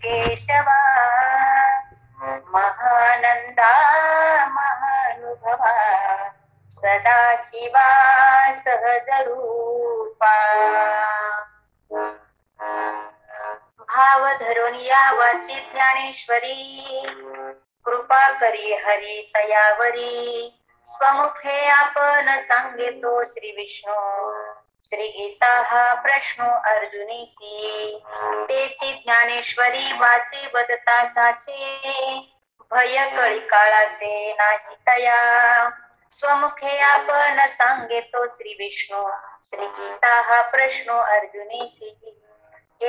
केशवा महानंदा महानुभवा सदा शिवा सहज रूपा भाव धरून या वाची ज्ञानेश्वरी कृपा करी हरी तयावरी स्वमुखे आपण सांगेतो श्री विष्णू श्री गीता हा प्रश्न अर्जुनीसी तेची ज्ञानेश्वरी वाचे वदता साचे भय कळी काळाचे नाही तया स्वमुखे आपण सांगेतो श्री विष्णू श्री गीता हा प्रश्न अर्जुनीसी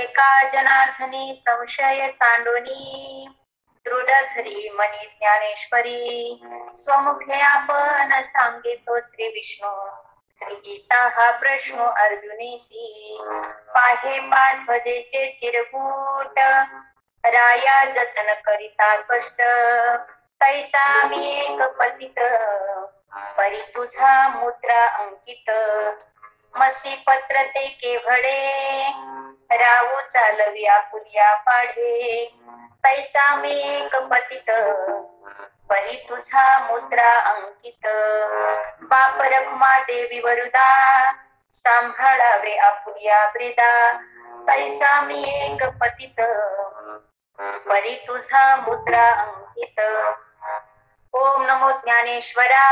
एका जनार्दनी संशय सांडोनी दृढ धरी मनी ज्ञानेश्वरी स्वमुखे आपण सांगेतो श्री विष्णू श्री गीता हा प्रश्न अर्जुनीसी पाहे पाच भजेचे चिरकूट राया जतन करिता कष्ट तैसा मी एक पतित परी तुझा मुद्रा अंकित मसी पत्र ते केवढे रावो चालवी आपुल्या पाढे तैसा मी एक पतित परी तुझा मुद्रा अंकित बाप रखमा देवी वरुदा सांभाळावे आपुल्या ब्रिदा तैसा मी एक पतित परी तुझा मुद्रा अंकित ओम नमो ज्ञानेश्वरा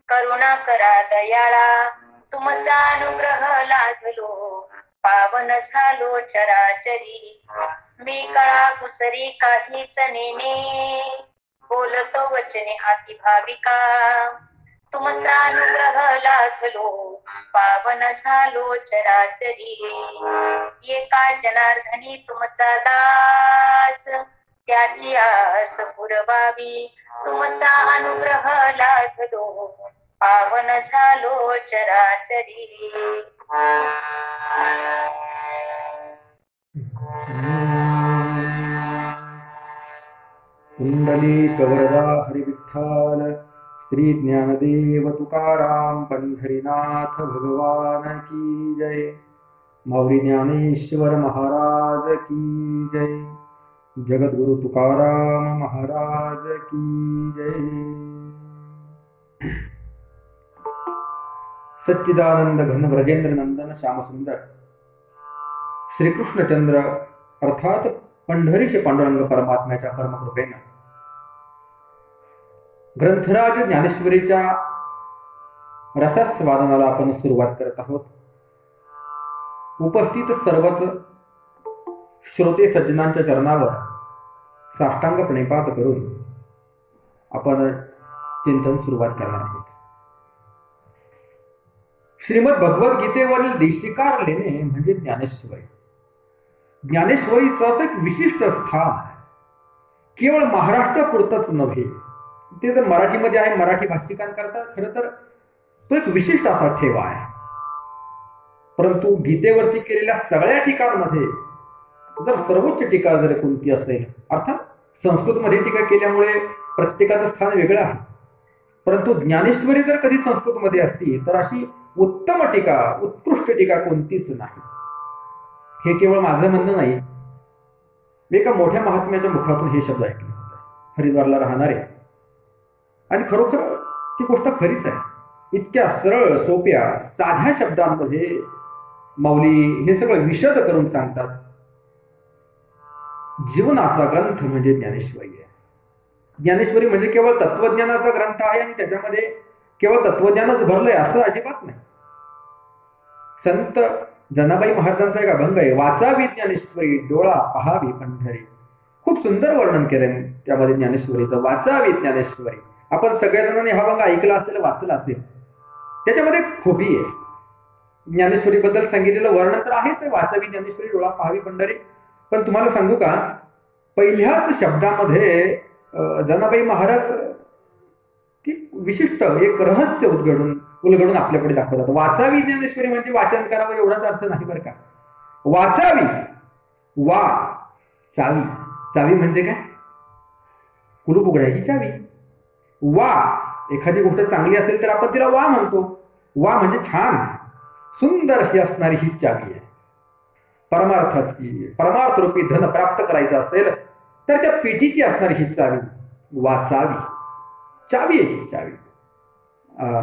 करुणा करा दयाळा तुमचा अनुग्रह लाभलो पावन झालो चराचरी मी कळा कुसरी काहीच नेने बोलतो वचने अति भाविका तुमचा अनुग्रह लाभलो पावन झालो चराचरी एका जनार्दनी तुमचा दास त्याची आस पुरवावी तुमचा अनुग्रह लाभलो पावन झालो चराचरी कुंडलिक वरदा हरी विठ्ठल श्री ज्ञानदेव तुकाराम पंढरीनाथ भगवान की जय माऊली ज्ञानेश्वर महाराज की जय जगद्गुरु तुकाराम महाराज की जय सच्चिदानंद घन ब्रजेंद्र नंदन श्यामसुंदर श्रीकृष्णचंद्र अर्थात पंढरीचे पांडुरंग परमात्म्याच्या परमकृपेनं ग्रंथराज ज्ञानेश्वरीच्या रसास्वादनाला आपण सुरुवात करत आहोत. उपस्थित सर्वच श्रोते सज्जनांच्या चरणावर साष्टांग प्रणिपात करून आपण चिंतन सुरुवात करणार आहोत. श्रीमद भगवद्गीतेवरील देशिकार लेणे म्हणजे ज्ञानेश्वरी. ज्ञानेश्वरीचं असं एक विशिष्ट स्थान आहे. केवळ महाराष्ट्र पुरतच नव्हे, ते जर मराठीमध्ये आहे, मराठी भाषिकांकरता खरं तर तो एक विशिष्ट असा ठेवा आहे. परंतु गीतेवरती केलेल्या सगळ्या टीकांमध्ये जर सर्वोच्च टीका जर कोणती असेल, अर्थात संस्कृतमध्ये टीका केल्यामुळे प्रत्येकाचं स्थान वेगळं आहे, परंतु ज्ञानेश्वरी जर कधी संस्कृतमध्ये असती तर अशी उत्तम टीका, उत्कृष्ट टीका कोणतीच नाही. हे केवळ माझं म्हणणं नाही, मी एका मोठ्या महात्म्याच्या मुखातून हे शब्द ऐकले होते, हरिद्वारला राहणारे, आणि खरोखर ती गोष्ट खरीच आहे. इतक्या सरळ सोप्या साध्या शब्दांमध्ये माऊली हे सगळं विशद करून सांगतात. जीवनाचा ग्रंथ म्हणजे ज्ञानेश्वरी आहे. ज्ञानेश्वरी म्हणजे केवळ तत्वज्ञानाचा ग्रंथ आहे आणि त्याच्यामध्ये केवळ तत्वज्ञानच भरलंय असं अजिबात नाही. संत जनाबाई महाराजांचा एक अभंग आहे, वाचावी ज्ञानेश्वरी डोळा पहावी पंढरी. खूप सुंदर वर्णन केलंय त्यामध्ये ज्ञानेश्वरीचं. वाचावी ज्ञानेश्वरी. आपण सगळ्या जणांनी हा अभंग ऐकला असेल, वाचला असेल. त्याच्यामध्ये खूबी आहे. ज्ञानेश्वरीबद्दल सांगितलेलं वर्णन तर आहेच, वाचावी ज्ञानेश्वरी डोळा पहावी पंढरी. पण तुम्हाला सांगू का, पहिल्याच शब्दामध्ये जनाबाई महाराज ती विशिष्ट एक रहस्य उलगडून आपल्यापुढे दाखवतात. वाचावी ज्ञानेश्वरी म्हणजे वाचन करावं एवढाच अर्थ नाही बरं का. वाचावी, वा चावी. चावी म्हणजे काय? कुलूप उघडायची चावी. वा, एखादी गोष्ट चांगली असेल तर आपण तिला वा म्हणतो. वा म्हणजे छान, सुंदर अशी असणारी ही चावी आहे. परमार्थ रूपी धन प्राप्त करायचं असेल तर त्या पेटीची असणारी ही चावी वाचावी. चावी आहे ही चावी.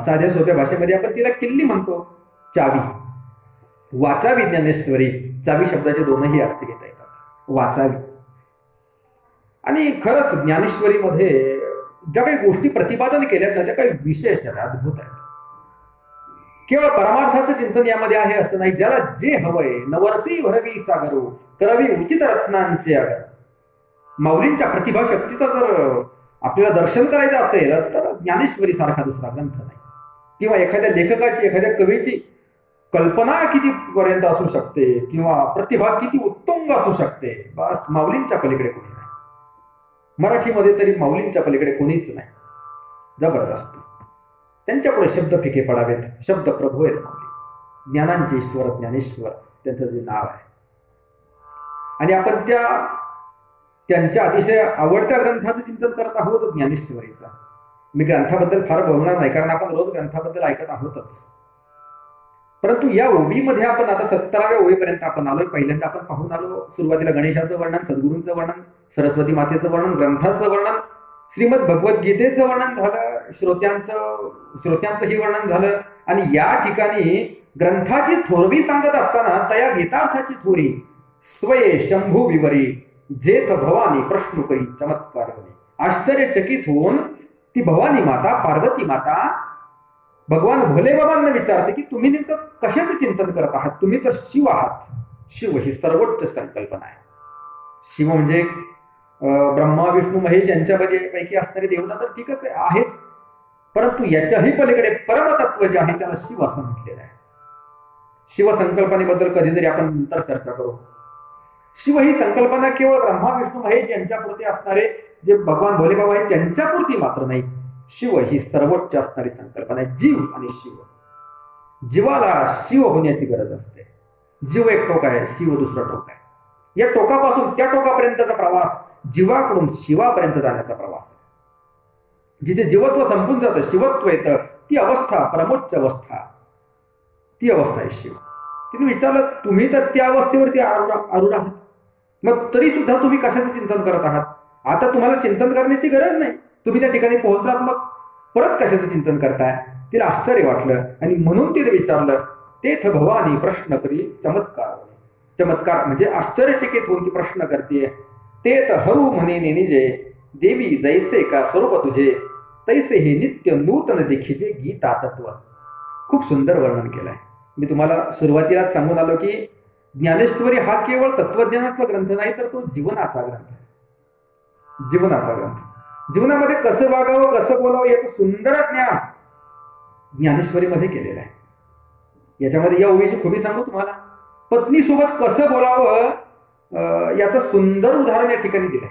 साध्या सोप्या भाषेमध्ये आपण तिला किल्ली म्हणतो. चावी वाचावी ज्ञानेश्वरी. चावी शब्दाचे दोनही अर्थ घेता येतात. वाचावी. आणि खरंच ज्ञानेश्वरीमध्ये ज्या काही गोष्टी प्रतिपादन केल्यात ना त्या काही विशेष आहेत, अद्भुत आहेत. केवळ परमार्थाचं चिंतन यामध्ये आहे असं नाही. ज्याला जे हवंय नवरसी भरवी सागरो करवी उचित रत्नांचे आगर. माऊलींच्या प्रतिभा शक्तीचं जर आपल्याला दर्शन करायचं असेल तर ज्ञानेश्वरी सारखा दुसरा ग्रंथ नाही. किंवा एखाद्या लेखकाची एखाद्या कवीची कल्पना किती पर्यंत असू शकते किंवा प्रतिभा किती उत्तुंग असू शकते, बस माऊलींच्या पलीकडे कोणी नाही. मराठीमध्ये तरी माऊलींच्या पलीकडे कोणीच नाही. जबरदस्त. त्यांच्या पुढे शब्द फिके पडावेत. शब्द प्रभू आहेत माऊली. ज्ञानांचे ईश्वर ज्ञानेश्वर त्यांचं जे नाव आहे. आणि आपण त्यांच्या अतिशय आवडत्या ग्रंथाचं चिंतन करत आहोत, ज्ञानेश्वरीचा. मी ग्रंथाबद्दल फार बोलणार नाही कारण आपण रोज ग्रंथाबद्दल ऐकत आहोतच. परंतु या ओवीमध्ये आपण आता 17व्या ओवीपर्यंत आपण आलोय. पहिल्यांदा आपण पाहून आलो सुरुवातीला गणेशाचं वर्णन, सद्गुरूंचं वर्णन, सरस्वती मातेचं वर्णन, ग्रंथाचं वर्णन, श्रीमद भगवद्गीतेचं वर्णन झालं, श्रोत्यांचंही वर्णन झालं. आणि या ठिकाणी ग्रंथाची थोरवी सांगत असताना तया गीतार्थाची थोरी स्वये शंभू विवरी जेथ भवानी प्रश्न करी चमत्कार होणे. आश्चर्यचकित होऊन ती भवानी माता पार्वती माता भगवान भोले बाबांना विचारते की तुम्ही नेमकं कशाचं चिंतन करत आहात. तुम्ही तर शिव आहात. शिव ही सर्वोच्च संकल्पना आहे. शिव म्हणजे ब्रह्मा विष्णू महेश यांच्यामध्ये पैकी असणारी देवता तर ठीकच आहेच, परंतु याच्याही पलीकडे परमतत्व जे आहे त्याला शिव असं म्हटलेलं आहे. शिवसंकल्पनेबद्दल कधीतरी आपण नंतर चर्चा करू. शिव ही संकल्पना केवळ ब्रह्मा विष्णू महेश यांच्यापुरते असणारे जे भगवान भोले बाबा आहेत त्यांच्यापुरती मात्र नाही. शिव ही सर्वोच्च असणारी संकल्पना आहे. जीव आणि शिव. जीवाला शिव होण्याची गरज असते. जीव एक टोक आहे, शिव दुसरं टोक आहे. या टोकापासून त्या टोकापर्यंतचा प्रवास जीवाकडून शिवापर्यंत जाण्याचा प्रवास आहे. जिथे जीवत्व संपून जातं, शिवत्व येतं, ती अवस्था परमोच्च अवस्था, ती अवस्था आहे शिव. तिने विचारलं तुम्ही तर त्या अवस्थेवरती आरूढ आहात, मग तरी सुद्धा तुम्ही कशाचं चिंतन करत आहात. आता तुम्हाला चिंतन करण्याची गरज नाही, तुम्ही त्या ठिकाणी पोहोचलात, मग परत कशाचं चिंतन करताय. तिला आश्चर्य वाटलं आणि म्हणून तिने विचारलं तेथ भवानी प्रश्न करी चमत्कार. चमत्कार म्हणजे आश्चर्यचकित होऊन ती प्रश्न करते. तेथ हरू म्हणे निजे देवी जैसे का स्वरूप तुझे तैसे हे नित्य नूतन देखीचे गीता तत्व. खूप सुंदर वर्णन केलंय. मी तुम्हाला सुरुवातीलाच सांगून आलो की ज्ञानेश्वरी हा केवळ तत्वज्ञानाचा ग्रंथ नाही तर तो जीवनाचा ग्रंथ आहे. जीवनाचा ग्रंथ. जीवनामध्ये कसं वागावं कसं बोलावं याचं सुंदर ज्ञान ज्ञानेश्वरीमध्ये केलेलं आहे. याच्यामध्ये या ओवीची खूबी सांगू तुम्हाला. पत्नीसोबत कसं बोलावं याचं सुंदर उदाहरण या ठिकाणी दिलंय.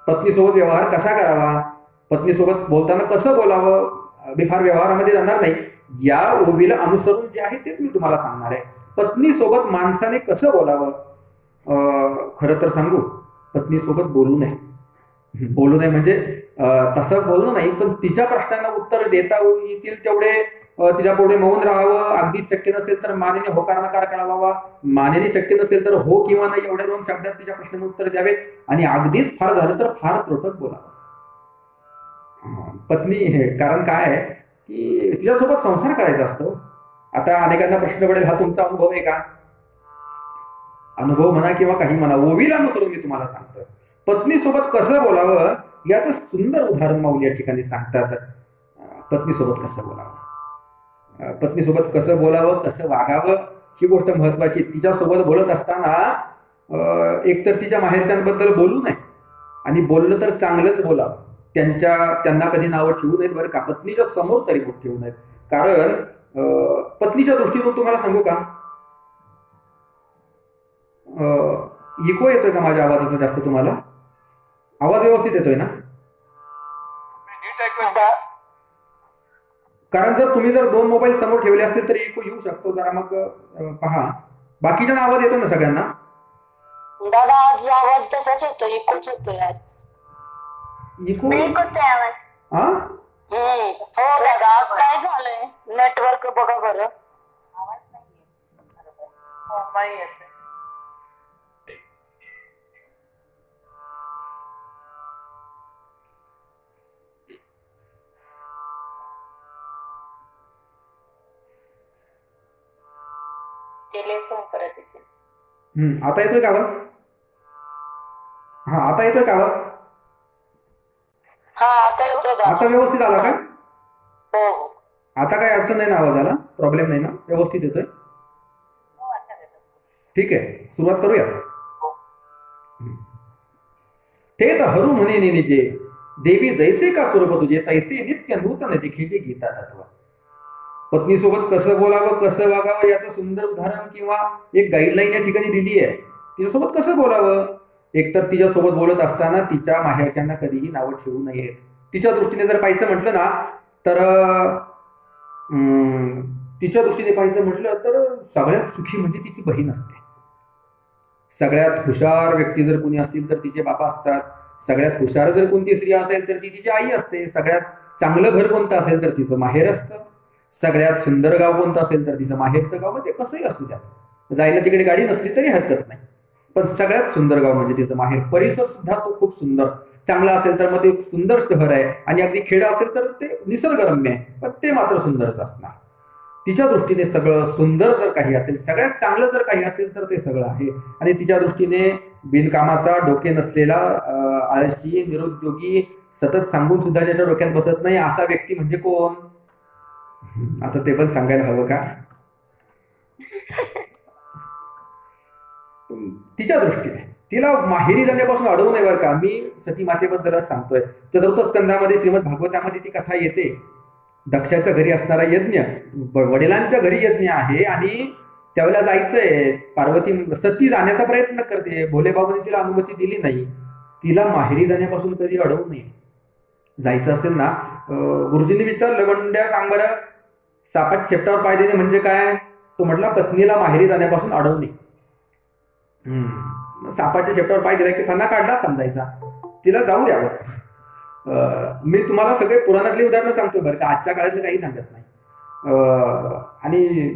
पत्नीसोबत व्यवहार कसा करावा, पत्नीसोबत बोलताना कसं बोलावं, मी फार व्यवहारामध्ये जाणार नाही. या ओवीला अनुसरून जे आहे तेच मी तुम्हाला सांगणार आहे. पत्नीसोबत माणसाने कसं बोलावं. खरं तर सांगू, पत्नीसोबत बोलू नये. बोलू नये म्हणजे तसं बोलणं नाही, पण तिच्या प्रश्नांना उत्तर देता येतील तेवढे तिच्या पुढे मौन राहावं. अगदी शक्य नसेल तर मानेने होकार नकार कळवावा. मानेने शक्य नसेल तर हो किंवा नाही एवढ्या दोन शब्दात तिच्या प्रश्नांना उत्तर द्यावेत. आणि अगदीच फार झालं तर फार त्रोटक बोलावं. पत्नी हे कारण काय आहे की तिच्यासोबत संसार करायचा असतो. आता अनेकांना प्रश्न पडेल हा तुमचा अनुभव आहे का. अनुभव म्हणा किंवा काही म्हणा, ओवीला अनुसरून मी तुम्हाला सांगतो पत्नीसोबत कसं बोलावं याचं सुंदर उदाहरण माऊली या ठिकाणी सांगतात. पत्नीसोबत कसं बोलावं, पत्नीसोबत कसं बोलावं, कसं वागावं ही गोष्ट महत्वाची. तिच्यासोबत बोलत असताना एकतर तिच्या माहेरच्यांबद्दल बोलू नये आणि बोललं तर चांगलंच बोलावं. त्यांना कधी नावं ठेवू नयेत बरं का. पत्नीच्या समोर तरी बोट ठेवू नयेत. कारण पत्नीच्या दृष्टीतून तुम्हाला सांगू का, इको येतोय का माझ्या आवाजाचा जास्त तुम्हाला. आवाज व्यवस्थित येतोय ना. कारण जर दोन मोबाईल समोर ठेवले असतील तर इको येऊ शकतो. जरा मग पहा. बाकीच्यांना आवाज येतो ना सगळ्यांना. दादा आज आवाज तसाच होतो, इकोच होतोय आज. इको आवाज. हा हो दादा आज काय झालंय नेटवर्क बघा बरं. केले फोन परत येतील. आता येतोय का आवाज? हा, आता येतोय का आवाज? हा आता येतोय दादा. आता व्यवस्थित आला का? हो हो. आता काही अडचण नाही ना आवाजाला? प्रॉब्लेम नाही ना? व्यवस्थित येतोय? ठीक आहे, सुरुवात करूया. ते तर हरू म्हणे नेनेजे, देवी जैसे का स्वरूप तुझे तैसे नित्य नूतन देखील गीता तत्व. पत्नीसोबत कसं बोलावं, कसं वागावं याचं सुंदर उदाहरण किंवा एक गाईडलाईन या ठिकाणी दिली आहे. तिच्यासोबत कसं बोलावं? एकतर तिच्यासोबत बोलत असताना तिच्या माहेरच्यांना कधीही नावं ठेवू नयेत. तिच्या दृष्टीने जर पाहायचं म्हटलं ना तर तिच्या दृष्टीने पाहायचं म्हटलं तर सगळ्यात सुखी म्हणजे तिची बहीण असते. सगळ्यात हुशार व्यक्ती जर कोणी असतील तर तिचे बाबा असतात. सगळ्यात हुशार जर कोणती स्त्री असेल तर ती तिची आई असते. सगळ्यात चांगलं घर कोणतं असेल तर तिचं माहेर असतं. सगळ्यात सुंदर गाव कोणतं असेल तर तिचं माहेरचं गाव, ते कसंही असू द्या, जायला तिकडे गाडी नसली तरी हरकत नाही, पण सगळ्यात सुंदर गाव म्हणजे तिचं माहेर. परिसर सुद्धा तो खूप सुंदर चांगला असेल तर मग ते सुंदर शहर आहे, आणि अगदी खेड असेल तर ते निसर्गरम्य आहे, पण ते मात्र सुंदरच असणार. तिच्या दृष्टीने सगळं सुंदर जर काही असेल, सगळ्यात चांगलं जर काही असेल तर ते सगळं आहे. आणि तिच्या दृष्टीने बिनकामाचा, डोके नसलेला, आळशी, निरुद्योगी, सतत सांगून सुद्धा ज्याच्या डोक्यात बसत नाही असा व्यक्ती म्हणजे कोण? आता ते पण सांगायला हवं का? तिच्या दृष्टीने तिला माहेरी जाण्यापासून अडवू नये बरं का. मी सती मातेबद्दलच सांगतोय. चतुर्थ स्कंदामध्ये श्रीमद भागवतामध्ये ती कथा येते. दक्षाच्या घरी असणारा यज्ञ, वडिलांच्या घरी यज्ञ आहे आणि त्यावेळेला जायचंय. पार्वती सती जाण्याचा प्रयत्न करते, भोलेबाबांनी तिला अनुमती दिली नाही. तिला माहेरी जाण्यापासून कधी अडवू नये. जायचं असेल ना, गुरुजींनी विचारलं, गंड्या सांग बरं, सापाच्या शेपटावर पाय देणे म्हणजे काय? तो म्हटला, पत्नीला माहेरी जाण्यापासून अडवणे. सापाच्या शेपटावर पाय दिला की फणा काढला समजायचा, तिला जाऊ द्यावं. मी तुम्हाला सगळे पुराणातली उदाहरणं सांगतो बरं का, आजच्या काळातलं काही सांगत नाही. आणि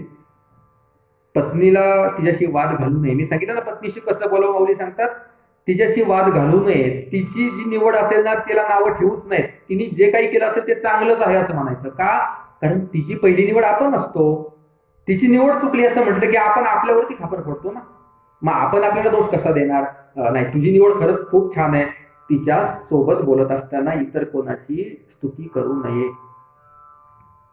पत्नीला तिच्याशी वाद घालू नये. मी सांगितलं ना पत्नीशी कसं बोलावं, माऊली सांगतात तिच्याशी वाद घालू नये. तिची जी निवड असेल ना तिला नावं ठेवूच नाहीत. तिने जे काही केलं असेल ते चांगलंच आहे असं म्हणायचं. का? कारण तिची पहिली निवड आपण असतो. तिची निवड चुकली असं म्हटलं की आपण आपल्यावरती खापर फोडतो ना, मग आपण आपल्याला दोष कसा देणार? नाही, तुझी निवड खरंच खूप छान आहे. तिच्या सोबत बोलत असताना इतर कोणाची स्तुती करू नये.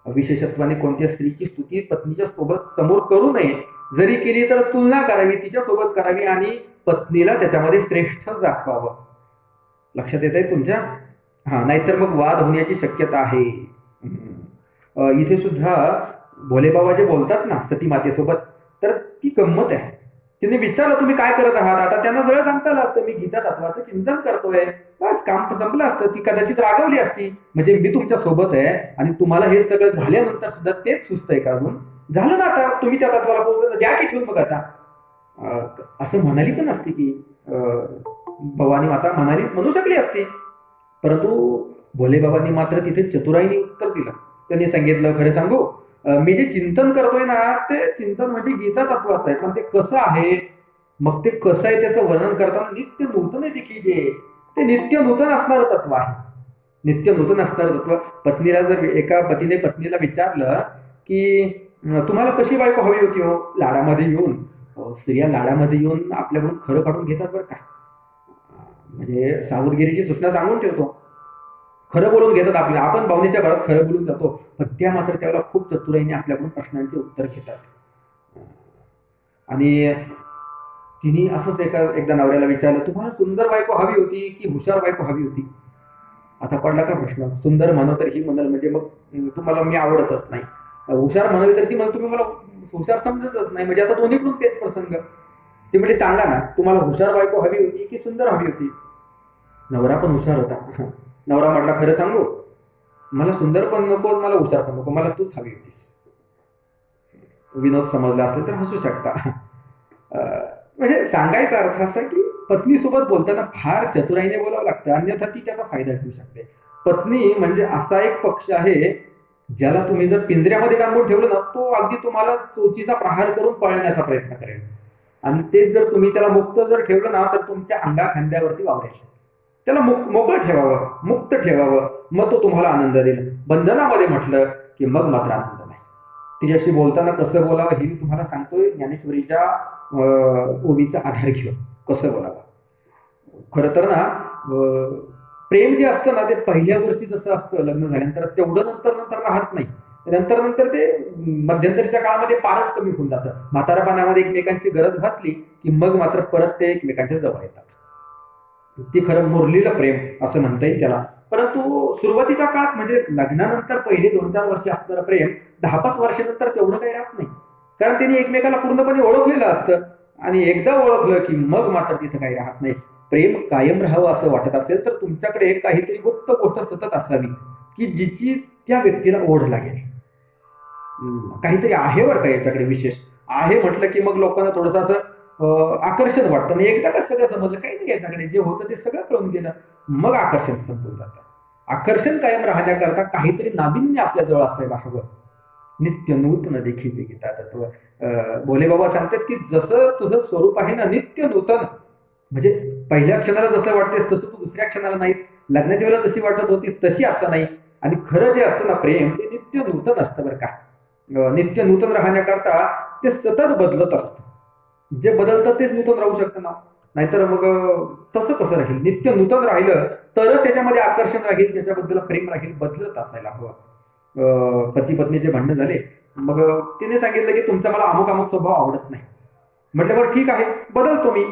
विशेषत्वाने कोणत्या स्त्रीची स्तुती पत्नीच्या सोबत समोर करू नये. जरी केली तर तुलना करावी, तिच्या सोबत करावी आणि पत्नीला त्याच्यामध्ये श्रेष्ठच दाखवावं. लक्षात येत आहे तुमच्या? हा, नाहीतर मग वाद होण्याची शक्यता आहे. इथे सुद्धा भोलेबाबा जे बोलतात ना सती मातेसोबत, तर ती गंमत आहे. तिने विचारलं तुम्ही काय करत आहात? आता त्यांना सगळं सांगता आलं असतं, मी गीता तत्वाचं चिंतन करतोय, बस काम संपलं असतं. ती कदाचित रागवली असती, म्हणजे मी तुमच्या सोबत आहे आणि तुम्हाला हे सगळं झाल्यानंतर सुद्धा तेच सुचतंय का? अजून झालं ना, आता तुम्ही त्या तत्वाला पोहोचलं, द्या की ठेवून. बघ आता असं म्हणाली पण असती की भवानी माता म्हणू शकली असती, परंतु भोलेबाबांनी मात्र तिथे चतुराईने उत्तर दिलं. त्यांनी सांगितलं, खरं सांगू, मी जे चिंतन करतोय ना ते चिंतन म्हणजे गीता तत्वाचं आहे, पण ते कसं आहे, मग ते कसं आहे त्याचं वर्णन करताना नित्य नूतन आहे देखील, जे ते नित्य नूतन असणारं तत्व आहे. नित्य नूतन असणारं तत्व. पत्नीला जर एका पतीने पत्नीला विचारलं की तुम्हाला कशी बायको हवी होती हो? लाडामध्ये येऊन, स्त्रिया लाडामध्ये येऊन आपल्याकडून खरं काढून घेतात बरं का. म्हणजे सावधगिरीची सूचना सांगून ठेवतो, खरं बोलून घेतात आपल्या. आपण भावनेच्या भरात खरं बोलून जातो, पण त्या मात्र त्यावेळेला खूप चतुराईने आपल्याकडून प्रश्नांचे उत्तर घेतात. आणि तिने असंच एकदा नवऱ्याला विचारलं, तुम्हाला सुंदर बायको हवी होती की हुशार बायको हवी होती? आता पडला का प्रश्न. सुंदर म्हणू तर ही म्हणाल म्हणजे मग तुम्हाला मी आवडतच नाही, हुशार म्हणावी तर ती म्हणून तुम्ही मला हुशार समजतच नाही, म्हणजे आता दोन्हीकडून तेच प्रसंग. ती म्हणजे सांगा ना, तुम्हाला हुशार बायको हवी होती की सुंदर हवी होती? नवरा पण हुशार होता. नवरा म्हटला, खरं सांगू, मला सुंदर पण नको, मला हुशार पण नको, मला तूच हवी होतीस. विनोद समजला असेल तर हसू शकता. म्हणजे सांगायचा अर्थ असा की पत्नीसोबत बोलताना फार चतुराईने बोलावं लागतं, अन्यथा ती त्याचा फायदा घेऊ शकते. पत्नी म्हणजे असा एक पक्ष आहे ज्याला तुम्ही जर पिंजऱ्यामध्ये डांबून ठेवलं ना, तो अगदी तुम्हाला चोचीचा प्रहार करून पळण्याचा प्रयत्न करेल. आणि तेच जर तुम्ही त्याला मुक्त जर ठेवलं ना, तर तुमच्या अंगा खांद्यावरती वावरेल. त्याला मोकळं ठेवावं, मुक्त ठेवावं, मग तो तुम्हाला आनंद देईल. बंधनामध्ये म्हटलं की मग मात्र आनंद नाही. तिच्याशी बोलताना कसं बोलावं हे मी तुम्हाला सांगतोय. ज्ञानेश्वरीच्या ओवीचा आधार घेऊन कसं बोलावं. खरं तर ना प्रेम जे असतं ना ते पहिल्या वर्षी जसं असतं लग्न झाल्यानंतर तेवढं नंतर राहत नाही. नंतर ते मध्यंतरीच्या काळामध्ये फारच कमी होऊन जातं. म्हातारापणामध्ये एकमेकांची गरज भासली की मग मात्र परत ते एकमेकांच्या जवळ येतात. ती खरं मुरलेलं प्रेम असं म्हणता येईल त्याला. परंतु सुरुवातीच्या काळात म्हणजे लग्नानंतर पहिले 2-4 वर्ष असणारं प्रेम 10-5 वर्षानंतर तेवढं काही राहत नाही. कारण त्यांनी एकमेकाला पूर्णपणे ओळखलेलं असतं आणि एकदा ओळखलं की मग मात्र तिथं काही राहत नाही. प्रेम कायम राहावं असं वाटत असेल तर तुमच्याकडे काहीतरी गुप्त गोष्ट सतत असावी की जिची त्या व्यक्तीला ओढ लागेल. काहीतरी आहे बरं का याच्याकडे विशेष आहे म्हटलं की मग लोकांना थोडंसं असं आकर्षण वाटतं. आणि एकदा कसं सगळं समजलं काही नाही याच्याकडे जे होतं ते सगळं कळून गेलं मग आकर्षण संपून जातं. आकर्षण कायम राहण्याकरता काहीतरी नाविन्य आपल्याजवळ असायला हवं. नित्य नूतन देखीचे गीता तत्व. भोले बाबा सांगतात की जसं तुझं स्वरूप आहे ना नित्य नूतन, म्हणजे पहिल्या क्षणाला जसं वाटतेस तसं तू दुसऱ्या क्षणाला नाहीस. लग्नाच्या वेळेला जशी वाटत होतीस तशी आता नाही. आणि खरं जे असतं ना प्रेम ते नित्य नूतन असतं बरं का. नित्य नूतन राहण्याकरता ते सतत बदलत असतं. जे बदलतं तेच नूतन राहू शकतं ना. नाहीतर मग तसं कसं राहील. नित्य नूतन राहिलं तरच त्याच्यामध्ये आकर्षण राहील, त्याच्याबद्दल प्रेम राहील. बदलत असायला हवं. पती पत्नीचे भांडणं झाले मग तिने सांगितलं की तुमचा मला अमुक स्वभाव आवडत नाही. म्हटलं बरं ठीक आहे बदलतो मी.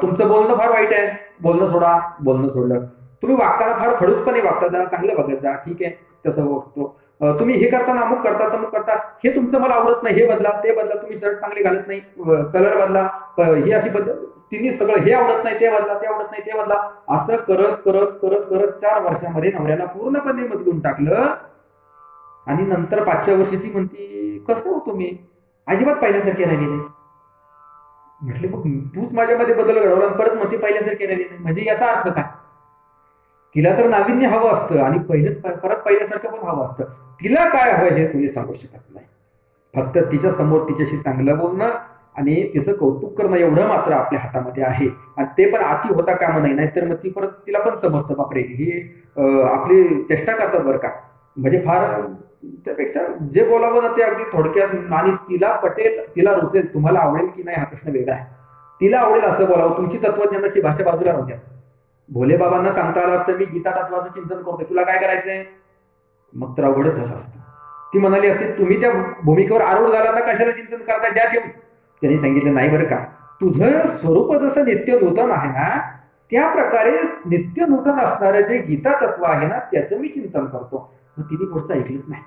तुमचं बोलणं फार वाईट आहे, बोलणं सोडा. बोलणं सोडलं. तुम्ही वागताना फार खडूसपणे वागता, जरा चांगलं बघत जा. ठीक आहे तसं वागतो. तुम्ही हे करताना अमुक करता तमुक करता, हे तुमचं मला आवडत नाही, हे बदला ते बदला. तुम्ही शर्ट चांगले घालत नाही, कलर बदला, ही अशी बदल. तिने सगळं हे आवडत नाही ते बदला, ते आवडत नाही ते बदला. असं करत करत करत करत 4 वर्षामध्ये नवऱ्याला पूर्णपणे बदलून टाकलं. आणि नंतर 5व्या वर्षीची म्हणती कसं हो तुम्ही अजिबात पहिल्यासारखे राहिले नाही. म्हटले मग तूच माझ्यामध्ये बदल घडवला आणि परत मग ती पहिल्यासारखे राहिली नाही, म्हणजे याचा अर्थ काय. तिला तर नाविन्य हवं असतं आणि परत पहिल्यासारखं पण हवं असतं. तिला काय हवं हे तुम्ही सांगू शकत नाही. फक्त तिच्या समोर तिच्याशी चांगलं बोलणं आणि तिचं कौतुक करणं एवढं मात्र आपल्या हातामध्ये आहे. आणि ते पण अति होता कामा नाही. नाहीतर मग ती परत तिला पण समजतं बापरे ही आपली चेष्टा करतात बरं का. म्हणजे फार त्यापेक्षा जे बोलावं ना ते अगदी थोडक्यात आणि तिला पटेल, तिला रुचेल. तुम्हाला आवडेल की नाही हा प्रश्न वेगळा आहे. तिला आवडेल असं बोलावं. तुमची तत्वज्ञानाची भाषा बाजूला राहू द्या. भोले बाबांना सांगता आलं असतं मी गीता तत्वाचं चिंतन करतोय, तुला काय करायचंय, मग तर अवघडच झालं असतं. ती म्हणाली असते तुम्ही त्या भूमिकेवर आरूढ झाला ना कशाला चिंतन करता, द्या ठेवून. त्यांनी सांगितलं नाही बरं का, तुझं स्वरूप जसं नित्य नूतन आहे ना त्या प्रकारे नित्य नूतन असणारं जे गीता तत्व आहे ना त्याचं मी चिंतन करतो. मग तिने पुढचं ऐकलंच नाही.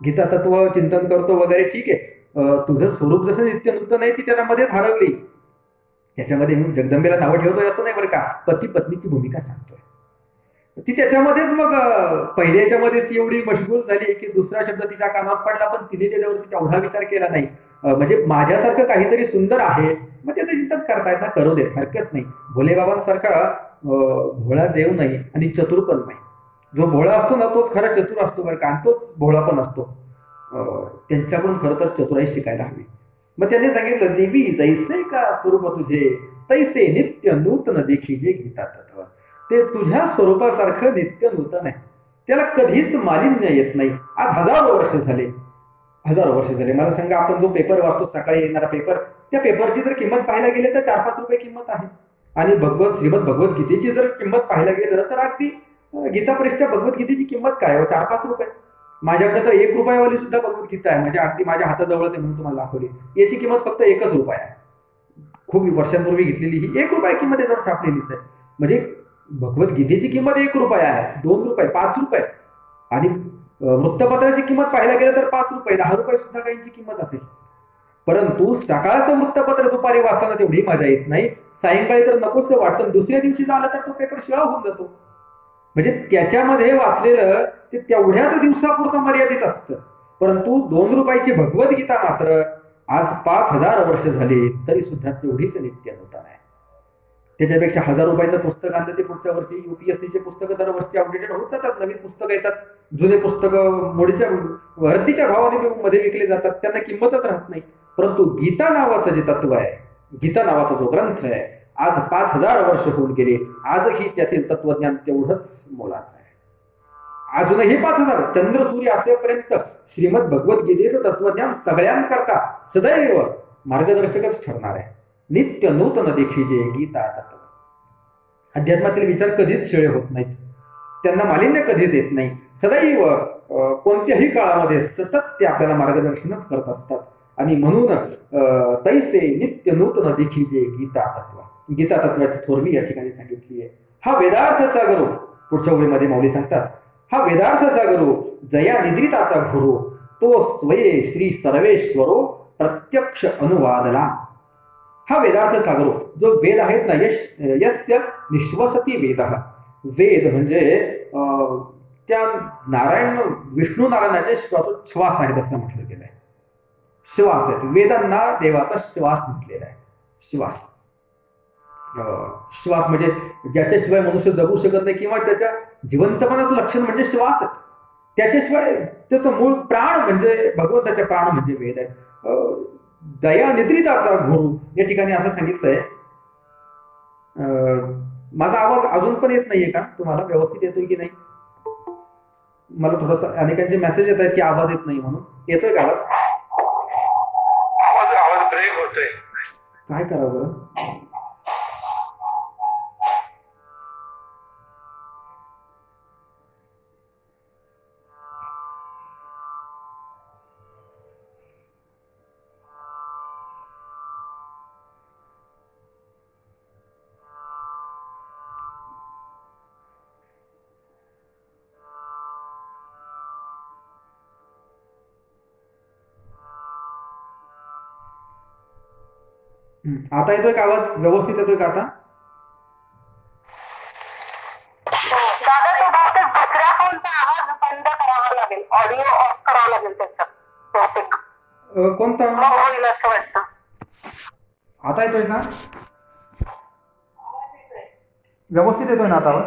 गीता तत्व चिंतन करतो वगैरे ठीक आहे, तुझं स्वरूप जसं नित्य नूतन आहे ती त्याच्यामध्येच हरवली. त्याच्यामध्ये मी जगदंबेला नावं ठेवतोय असं नाही बरं का, पती पत्नीची भूमिका सांगतोय. ती त्याच्यामध्येच मग पहिल्या याच्यामध्येच ती एवढी मशगूल झाली की दुसरा शब्द तिच्या कानावर पडला पण तिने त्याच्यावरती तेवढा विचार केला नाही. म्हणजे माझ्यासारखं काहीतरी सुंदर आहे मग त्याचं चिंतन करतायत ना, करू देत, हरकत नाही. भोलेबाबांसारखा भोळा देव नाही आणि चतुर पण नाही. जो भोळा असतो ना तोच खरा चतुर असतो बरं का, आणि तोच भोळा पण असतो. त्यांच्याकडून खरं तर चतुराई शिकायला हवी. मग त्याने सांगितलं देवी जैसे का स्वरूप तुझे तैसे नित्य नूतन देखी जे गीता तत्व. ते तुझ्या स्वरूपासारखं नित्य नूतन आहे, त्याला कधीच मालिन्य येत नाही. आज हजारो वर्ष झाले. मला सांगा, आपण जो पेपर वाचतो सकाळी येणारा पेपर, त्या पेपरची जर किंमत पाहायला गेले तर 4-5 रुपये किंमत आहे. आणि श्रीमद भगवद्गीतेची जर किंमत पाहायला गेलं तर अगदी गीता प्रेसच्या भगवद्गीतेची किंमत काय हो, 4-5 रुपये. माझ्याकडे तर 1 रुपयावाली सुद्धा भगवद्गीता आहे, म्हणजे अगदी माझ्या हाताजवळच आहे म्हणून तुम्हाला दाखवली. याची किंमत फक्त 1 रुपया आहे. खूप वर्षांपूर्वी घेतलेली ही 1 रुपया किंमत जर सापलेलीच आहे. म्हणजे भगवद्गीतेची किंमत 1 रुपया आहे, 2 रुपये, 5 रुपये. आणि वृत्तपत्राची किंमत पाहायला गेलं तर 5 रुपये, 10 रुपये सुद्धा काहींची किंमत असेल. परंतु सकाळचं वृत्तपत्र दुपारी वाचताना तेवढी मजा येत नाही. सायंकाळी तर नकोसं वाटतं. दुसऱ्या दिवशी झालं तर तो पेपर शिळा होऊन जातो. म्हणजे त्याच्यामध्ये वाचलेलं ते तेवढ्याच दिवसापुरतं मर्यादित असतं. परंतु 2 रुपयाची भगवद्गीता मात्र आज 5000 वर्ष झाली तरी सुद्धा तेवढीच नित्य नूतन आहे. त्याच्यापेक्षा 1000 रुपयाचं पुस्तक आणलं ते पुढच्या वर्षी UPSCचे पुस्तकं दरवर्षी अपडेटेड होत जातात. नवीन पुस्तकं येतात, जुने पुस्तकं मोडीच्या रद्दीच्या भावाने मध्ये विकले जातात, त्यांना किंमतच राहत नाही. परंतु गीता नावाचं जे तत्व आहे, गीता नावाचा जो ग्रंथ आहे, आज 5000 वर्ष होऊन गेले, आजही त्यातील तत्वज्ञान तेवढंच मोलाचं आहे. अजूनही 5,000 चंद्र सूर्य असेपर्यंत श्रीमद भगवद्गीतेचं तत्वज्ञान सगळ्यांकरता सदैव मार्गदर्शकच ठरणार आहे. नित्य नूतन देखीजे गीता तत्व. अध्यात्मातील विचार कधीच शिळे होत नाहीत, त्यांना मालिन्य कधीच येत नाही. सदैव कोणत्याही काळामध्ये सतत ते आपल्याला मार्गदर्शनच करत असतात. आणि म्हणून तैसे नित्य नूतन देखीजे गीता तत्व. गीता तत्वाची थोरवी या ठिकाणी सांगितली आहे. हा वेदार्थ सागरो, पुढच्या ओळीमध्ये माऊली सांगतात, हा वेदार्थ सागरो जया निद्रिताचा गुरु, तो स्वये श्री सर्वेश्वरो प्रत्यक्ष अनुवादला. हा वेदार्थ सागरो, जो वेद आहेत ना, यस्य निश्वसती वेद. वेद म्हणजे त्या विष्णू नारायणाचे श्वास आहेत असं म्हटलं गेलं आहे. श्वास आहेत, वेदांना देवाचा श्वास म्हटलेला आहे. श्वास श्वास म्हणजे ज्याच्याशिवाय मनुष्य जगू शकत नाही, किंवा त्याच्या जिवंतपणाचं लक्षण म्हणजे श्वास आहेत. त्याच्याशिवाय त्याचं मूळ प्राण म्हणजे भगवंताचे प्राण म्हणजे वेद आहेत. दया निद्रिताचा गुरु या ठिकाणी असं सांगितलंय. माझा आवाज अजून पण येत नाहीये का तुम्हाला? व्यवस्थित येतोय की नाही? मला थोडस अनेकांचे मेसेज येत आहेत की आवाज येत नाही म्हणून. येतोय का आवाज? आवाज ब्रेक होतोय. काय करावं बरं? आता येतोय का आवाज? व्यवस्थित येतोय का आता? दादा तो बहुतेक दुसऱ्या फोनचा आवाज बंद करावा लागेल, ऑडिओ ऑफ करावा लागेल त्याचा बहुतेक. कोणता? मग होईल असं वाटतं. आता येतोय का? व्यवस्थित येतोय ना आता आवाज?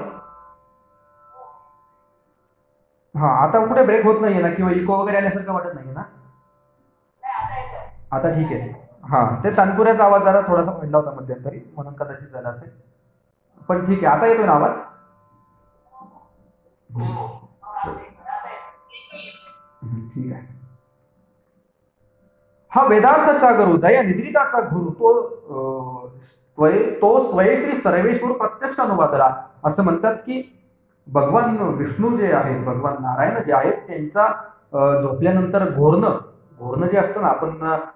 हा, आता कुठे ब्रेक होत नाहीये ना, किंवा इको वगैरे आल्यासारखं वाटत नाहीये ना? आता ठीक आहे. हा, ते तानपुऱ्याचा आवाज जरा थोडासा पडला होता मध्यंतरी, म्हणून कदाचित झाला असेल. पण ठीक आहे, आता येतोय ना आवाज? ठीक आहे. हा वेदार्थ सागरू जया निद्रिताचा गुरु, तो स्वयश्री सर्वेश्वर प्रत्यक्ष अनुवादला. असं म्हणतात की भगवान विष्णू जे आहेत, भगवान नारायण जे आहेत, त्यांचा झोपल्यानंतर घोरणं जे असतं ना,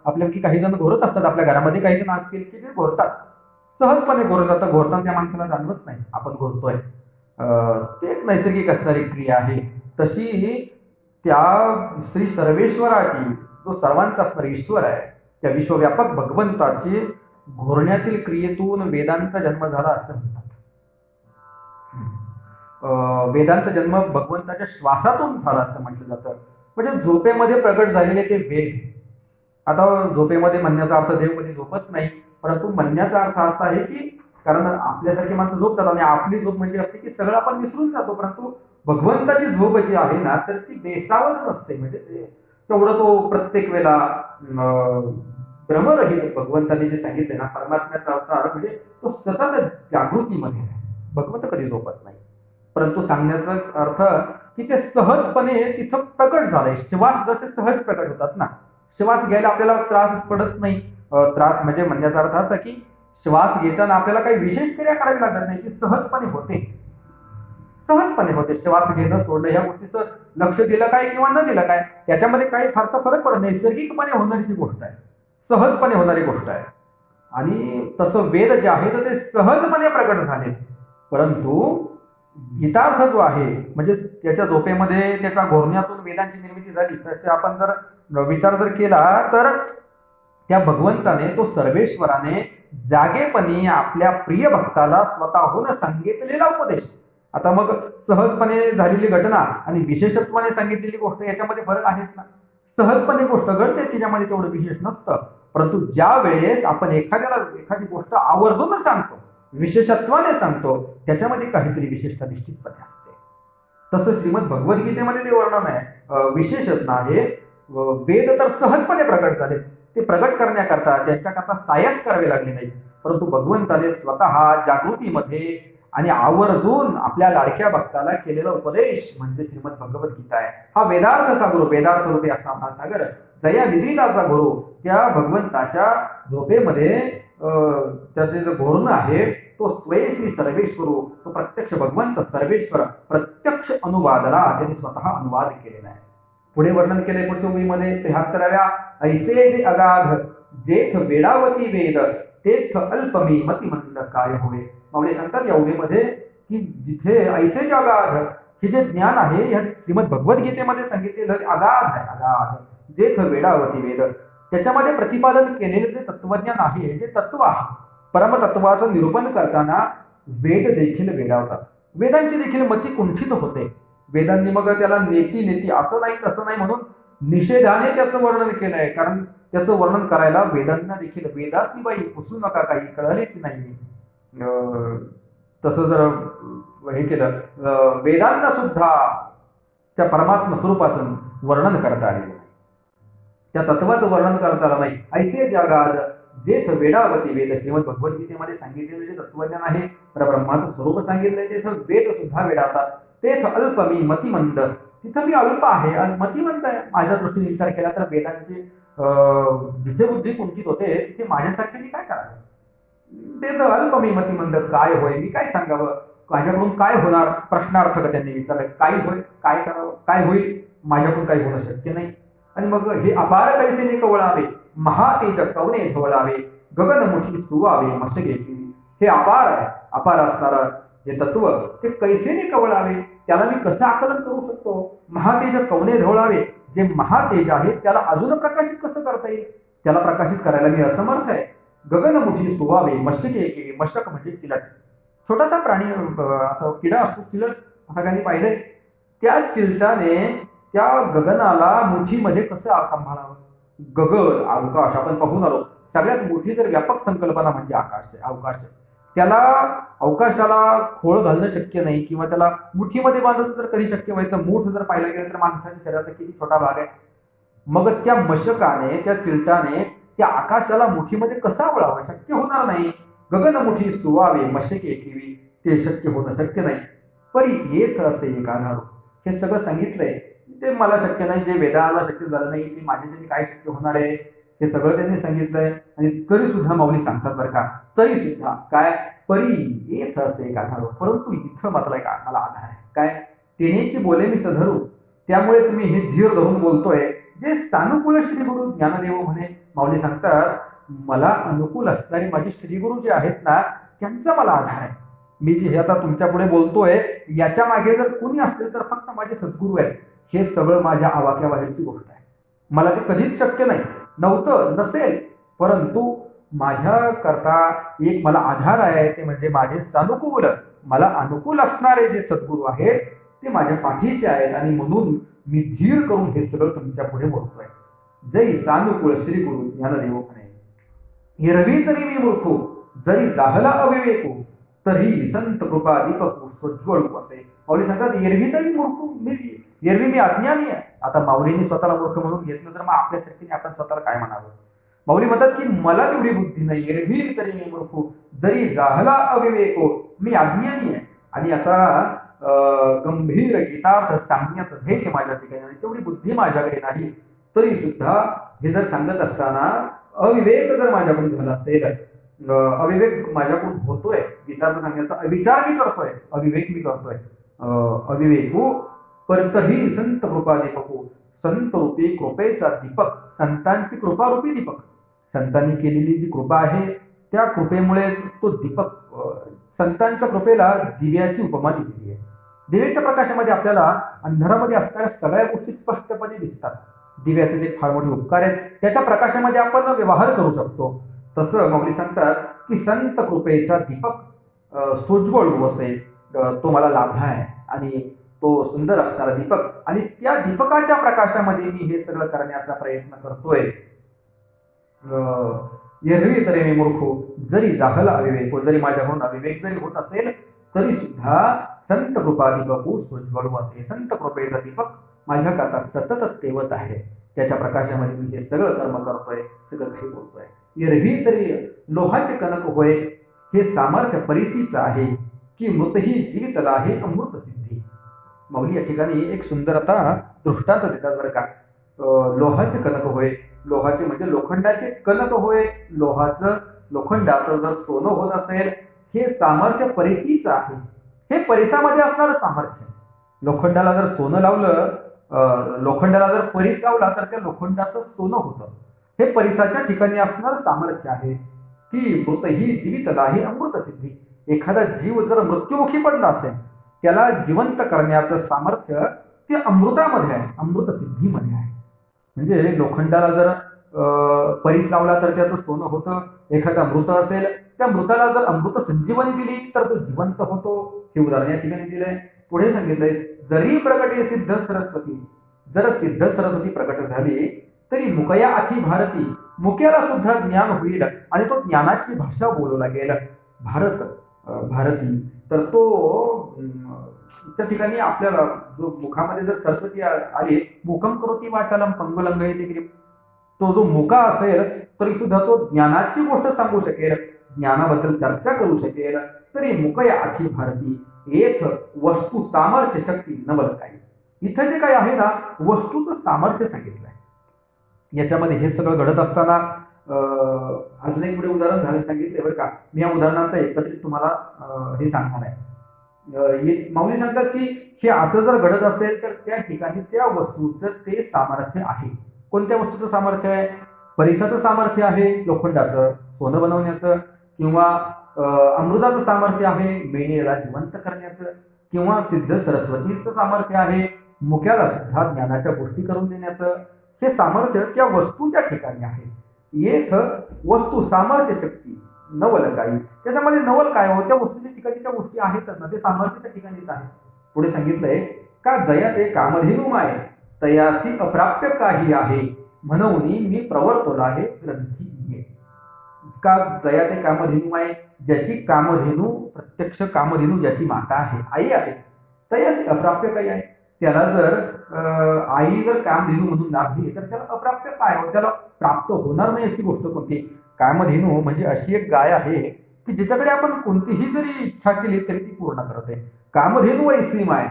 आपल्यापैकी काही जण घोरत असतात आपल्या घरामध्ये, काही जण असतील की जे घोरतात, सहजपणे घोरत जातात. घोरताना त्या माणसाला जाणवत नाही आपण घोरतोय. ते एक नैसर्गिक असणारी क्रिया आहे. तशी त्या श्री सर्वेश्वराची, जो सर्वांचा असणारा ईश्वर आहे, त्या विश्वव्यापक भगवंताची घोरण्यातील क्रियेतून वेदांचा जन्म झाला असं म्हणतात. वेदांचा जन्म भगवंताच्या श्वासातून झाला असं म्हटलं जातं. म्हणजे झोपेमध्ये प्रगट झालेले ते वेद. आता झोपेमध्ये म्हणण्याचा अर्थ देव कधी झोपत नाही, परंतु म्हणण्याचा अर्थ असा आहे की, कारण आपल्यासारखी माणसं झोपतात आणि आपली झोप म्हणजे असते की सगळं आपण विसरून जातो, परंतु भगवंताची झोप जी आहे ना, तर ती बेसावत नसते. म्हणजे तेवढं तो प्रत्येक वेळेला भ्रमरहित, भगवंताने जे सांगितले ना, परमात्म्याचा अवतार म्हणजे तो सतत जागृतीमध्ये आहे. भगवंत कधी झोपत नाही, परंतु सांगण्याचा अर्थ की ते सहजपणे तिथं प्रकट झालंय. श्वास जसे सहज प्रकट होतात ना, श्वास घ्यायला आपल्याला त्रास पडत नाही. त्रास म्हणजे म्हणण्याचा अर्थ असा की श्वास घेताना आपल्याला काही विशेष क्रिया करावी लागत नाही, की सहजपणे होते. सहजपणे होते. श्वास घेणं सोडणं या गोष्टीचं लक्ष दिलं काय किंवा न दिलं काय त्याच्यामध्ये काही फारसा फरक पडत नाही. नैसर्गिकपणे होणारी ती गोष्ट आहे, सहजपणे होणारी गोष्ट आहे. आणि तसं वेद जे आहे तर ते सहजपणे प्रकट झाले. परंतु गीतार्थ जो आहे, म्हणजे त्याच्या झोपेमध्ये त्याच्या घोरण्यातून वेदांची निर्मिती झाली, तसे आपण जर विचार जर केला तर त्या भगवंताने, तो सर्वेश्वराने जागेपणी आपल्या प्रिय भक्ताला स्वतःहून सांगितलेला उपदेश. आता मग सहजपणे झालेली घटना आणि विशेषत्वाने सांगितलेली गोष्ट याच्यामध्ये फरक आहेच ना. सहजपणे गोष्ट घडते, तिच्यामध्ये तेवढं विशेष नसतं. परंतु ज्या वेळेस आपण एखाद्याला एखादी गोष्ट आवर्जून सांगतो, विशेषत्वाने सांगतो, त्याच्यामध्ये काहीतरी विशेषता निश्चितपणे असते. तसं श्रीमद भगवद्गीतेमध्ये ते वर्णन आहे, विशेषज्ञ आहे. वेद तर सहजपणे प्रकट झाले, ते प्रकट करण्याकरता त्यांच्याकरता सायस करावे लागले नाही, परंतु भगवंताने स्वतः जागृतीमध्ये आणि आवर्जून आपल्या लाडक्या भक्ताला केलेला उपदेश म्हणजे श्रीमद भगवद्गीता आहे. हा वेदार्थाचा गुरु, वेदार्थ रूपी असणारा सागर, दया विदिताचा गुरु, त्या भगवंताच्या झोपेमध्ये त्याचे जे घोरणं आहे तो स्वयं श्री सर्वेश्वरू, तो प्रत्यक्ष भगवंत सर्वेश्वर प्रत्यक्ष अनुवादला त्यांनी स्वतः अनुवाद केलेला आहे. पुढे वर्णन केलंय पुढच्या ओळीमध्ये 73व्या, ऐसे जे अगाध जेथ वेडावती वेद तेथ अल्पमी मतिमंद काय होय. माऊली सांगतात या ओळीमध्ये की जिथे ऐसे जे अगाध हे जे ज्ञान आहे ह्या श्रीमद भगवद्गीतेमध्ये सांगितलेलं अगाध आहे. अगाध जेथ वेडावती वेद, त्याच्यामध्ये प्रतिपादन केलेले जे तत्वज्ञान आहे, जे तत्व आहे, परमतत्वाचं निरूपण करताना वेद देखील वेडावतात. वेदांची देखील मती कुंठित होते. वेदांनी मग त्याला नेती असं नाही तसं नाही म्हणून निषेधाने त्याचं वर्णन केलंय. कारण त्याचं वर्णन करायला वेदांना देखील वेदासी बाई पुसू नका काही कळलेच नाही. तसं जर हे केलं वेदांना सुद्धा त्या परमात्मा स्वरूपाचं वर्णन करता आलेलं नाही, त्या तत्वाचं वर्णन करता आलं नाही. ऐसे जगात जेथ वेडावती वेद, श्रीमद भगवद्गीतेमध्ये सांगितलेलं जे तत्वज्ञान आहे, परब्रह्माचं स्वरूप सांगितलंय, तिथं वेद सुद्धा वेडावतात. तेथ अल्पमी मतिमंद, तिथं मी अल्प आहे आणि मतिमंद आहे. माझ्या दृष्टीने विचार केला तर वेदांची जिथे बुद्धी कुंठित होते तिथे माझ्यासाठी मी काय करावं. ते तर अल्पमी मतिमंद काय होय, मी काय सांगावं, माझ्याकडून काय होणार, प्रश्नार्थक त्यांनी विचारलं. काय होय, काय करावं, काय होईल, माझ्याकडून काही होणं शक्य नाही. आणि मग हे अपार कैसे कवळावे, महातेज कवने धवळावे, गगनमुठी सुवावे मशगे. हे अपार आहे, अपार असणारं हे तत्व ते कैसेने कवळावे, त्याला मी कसं आकलन करू शकतो. महातेज कवने धवळावे, जे महातेज आहे त्याला अजून प्रकाशित कसं करता येईल, त्याला प्रकाशित करायला मी असमर्थ आहे. गगनमुठी सुवावे मशके केवी, मशक म्हणजे चिलट, छोटासा प्राणी असं किडा असतो चिलट, सगळ्यांनी पाहिलंय. त्या चिलटाने त्या गगनाला मुठीमध्ये कसं सांभाळावं. गगन अवकाश आपण पाहून आलो, सगळ्यात मोठी जर व्यापक संकल्पना म्हणजे आकाश आहे, अवकाश आहे. त्याला अवकाशाला खोळ घालणं शक्य नाही किंवा त्याला मुठीमध्ये बांधणं तर कधी शक्य व्हायचं. मूठ जर पाहिलं गेलं तर माणसाच्या शरीराचा किती छोटा भाग आहे. मग त्या मशकाने, त्या चिलटाने त्या आकाशाला मुठीमध्ये कसा वळावं, शक्य होणार नाही. गगनमुठी सुवावे मशके केवी, ते शक्य होणं शक्य नाही. परी येत असे एक आधार, हे सगळं सांगितलंय ते मला शक्य नाही, जे वेदाला शक्य झालं नाही ते माझ्याच्याने काय शक्य होणार आहे, हे सगळं त्यांनी सांगितलंय. आणि तरी सुद्धा माऊली सांगतात बरं का, तरी सुद्धा काय, परी येत असे एक आधार, परंतु इथं मात्र एक मला आधार आहे. काय, तेनेची बोले मी सधरू, त्यामुळेच मी हे धीर धरून बोलतोय. जे सानुकूल श्री गुरु ज्ञानदेव म्हणे, माऊली सांगतात मला अनुकूल असणारे माझे श्रीगुरु जे आहेत ना, त्यांचा मला आधार आहे. मी जे हे आता तुमच्या पुढे बोलतोय याच्या मागे जर कुणी असतील तर फक्त माझे सद्गुरू आहेत. हे सगळं माझ्या आवाक्याबाहेरची गोष्ट आहे, मला ते कधीच शक्य नाही, नव्हतं, नसेल. परंतु माझ्या करता एक मला आधार आहे, ते म्हणजे माझे सानुकूल, मला अनुकूल असणारे जे सद्गुरू आहेत ते माझ्या पाठीशी आहेत. आणि म्हणून मी धीर करून हे सगळं तुमच्या पुढे बोलतोय. जै सानुकूल श्री गुरु ज्ञानदेव म्हणे, एरवी तरी मी मूर्खो, जरी जाहला अविवेको, तरी संत कृपा दीपक सोज्वळ असे. माऊली सांगतात एरवी तरी मूर्ख, एरवी मी अज्ञानी आहे. आता माऊलीने स्वतःला मूर्ख म्हणून घेतलं तर मग आपल्यासारखी आपण स्वतःला काय म्हणावं. माऊली म्हणतात की मला तेवढी बुद्धी नाही, एरवी तरी मी मूर्ख, जरी जाहला अविवेको, मी अज्ञानी आहे. आणि असा गंभीर गीतार्थ सांगण्याचं धैर्य माझ्या ठिकाणी नाही, तेवढी बुद्धी माझ्याकडे नाही. तरी सुद्धा हे जर सांगत असताना अविवेक जर माझ्याकडून झाला असेल, अविवेक माझ्याकडून होतोय, गीतार्थ सांगण्याचा विचार मी करतोय, अविवेक मी करतोय, अविवेकू परतही संत कृपा दीपकू, संत रूपी कृपेचा दीपक, संतांची कृपारूपी दीपक, संतांनी केलेली जी कृपा आहे त्या कृपेमुळेच तो दीपक, संतांच्या कृपेला दिव्याची उपमा दिलेली आहे. दिव्याच्या प्रकाशामध्ये आपल्याला अंधारामध्ये असणाऱ्या सगळ्या गोष्टी स्पष्टपणे दिसतात. दिव्याचे जे फार मोठे उपकार आहेत, त्याच्या प्रकाशामध्ये आपण व्यवहार करू शकतो. तसं माऊली सांगतात की संत कृपेचा दीपक सोज्वळ असे, तो मला लाभला आहे आणि तो सुंदर असणारा दीपक, आणि त्या दीपकाच्या प्रकाशामध्ये मी हे सगळं करण्याचा प्रयत्न करतोय. एरवी तरी मी मूर्खो, जरी जाहला अविवेको, जरी माझ्याकडून अविवेक जरी होत असेल तरी सुद्धा संत कृपा दीपकू सोज्वळ असे, संत कृपेचा दीपक माझ्या करता सतत तेवत आहे. त्याच्या प्रकाशामध्ये मी हे सगळं कर्म करतोय, सगळं काही बोलतोय. एरवी तरी लोहाचे कनक होय, हे सामर्थ्य परिसीचं आहे. की मृत ही जीवितला हे अमृत सिद्धी. माऊली या ठिकाणी एक सुंदर आता दृष्टांत देतात बरं का. लोहाचे कणक होय, लोहाचे म्हणजे लोखंडाचे कणक होय, लोखंडाचं जर सोनं होत असेल, हे सामर्थ्य परिसीचं आहे. हे परिसामध्ये असणारं सामर्थ्य. लोखंडाला जर सोनं लावलं, लोखंडाला जर परिस लावला तर त्या लोखंडाचं सोनं होतं. हे परिसाच्या ठिकाणी असणारं सामर्थ्य आहे की मृत ही जीवितला हे अमृत सिद्धी. एखादा जीव जर मृत्युमुखी पडला असेल, त्याला जिवंत करण्याचं सामर्थ्य ते अमृतामध्ये आहे, अमृत सिद्धीमध्ये आहे. म्हणजे लोखंडाला जर परिस लावला तर त्याचं सोनं होतं. एखादा मृत असेल, त्या मृताला जर अमृत संजीवनी दिली तर तो जिवंत होतो. हे उदाहरण या ठिकाणी दिलंय. पुढे सांगितलंय, जरी प्रगटे सिद्ध सरस्वती, जर सिद्ध सरस्वती प्रकट झाली तरी मुकया अति भारती, मुक्याला सुद्धा ज्ञान होईल आणि तो ज्ञानाची भाषा बोलू लागेल. भारती तर तो त्या ठिकाणी आपल्याला जो मुखामध्ये जर सरस्वती आली, मुखम करोती वाचालम पंगुलंग येते, तो जो मुका असेल तरी सुद्धा तो ज्ञानाची गोष्ट सांगू शकेल, ज्ञानाबद्दल चर्चा करू शकेल. तरी मुकया अति भारती येथ वस्तू सामर्थ्य शक्ती नवल काही. इथं जे काही आहे ना, वस्तूचं सामर्थ्य सांगितलंय. याच्यामध्ये हे सगळं घडत असताना अजून एक पुढे उदाहरण झालं सांगितले बरं का. मी या उदाहरणाचं एकत्रित तुम्हाला हे सांगणार आहे. माऊली सांगतात की हे असं जर घडत असेल तर त्या ठिकाणी त्या वस्तूचं ते सामर्थ्य आहे. कोणत्या वस्तूचं सामर्थ्य आहे? परिसाचं सामर्थ्य आहे, लोखंडाचं सोनं बनवण्याचं, किंवा अमृताचं सामर्थ्य आहे, मेणीला जिवंत करण्याचं, किंवा सिद्ध सरस्वतीचं सामर्थ्य आहे, मुक्याला सुद्धा ज्ञानाच्या गोष्टी करून देण्याचं. हे सामर्थ्य त्या वस्तूच्या ठिकाणी आहे. येथ वस्तू सामर्थ्य शक्ती नवल काही. त्याच्यामध्ये नवल काय हो? त्या वस्तूच्या ठिकाणी त्या गोष्टी आहेतच ना, ते सामर्थ्याच्या ठिकाणीच आहे. पुढे सांगितलंय का जया ते कामधेनू माय, तयासी अप्राप्य काही आहे, म्हणून मी प्रवर्तोला आहे ग्रंथी ये. का जया ते कामधेनू माय, ज्याची कामधेनू प्रत्यक्ष कामधेनू ज्याची माता आहे, आई आहे, तयासी अप्राप्य काही आहे. त्याला जर आई जर कामधेनू म्हणून लाभली तर त्याला अप्राप्य काय हो? त्याला प्राप्त होणार नाही अशी गोष्ट कोणती? कामधेनू म्हणजे अशी एक गाय आहे की जिच्याकडे आपण कोणतीही जरी इच्छा केली तरी ती पूर्ण करते. कामधेनू ऐसी माय,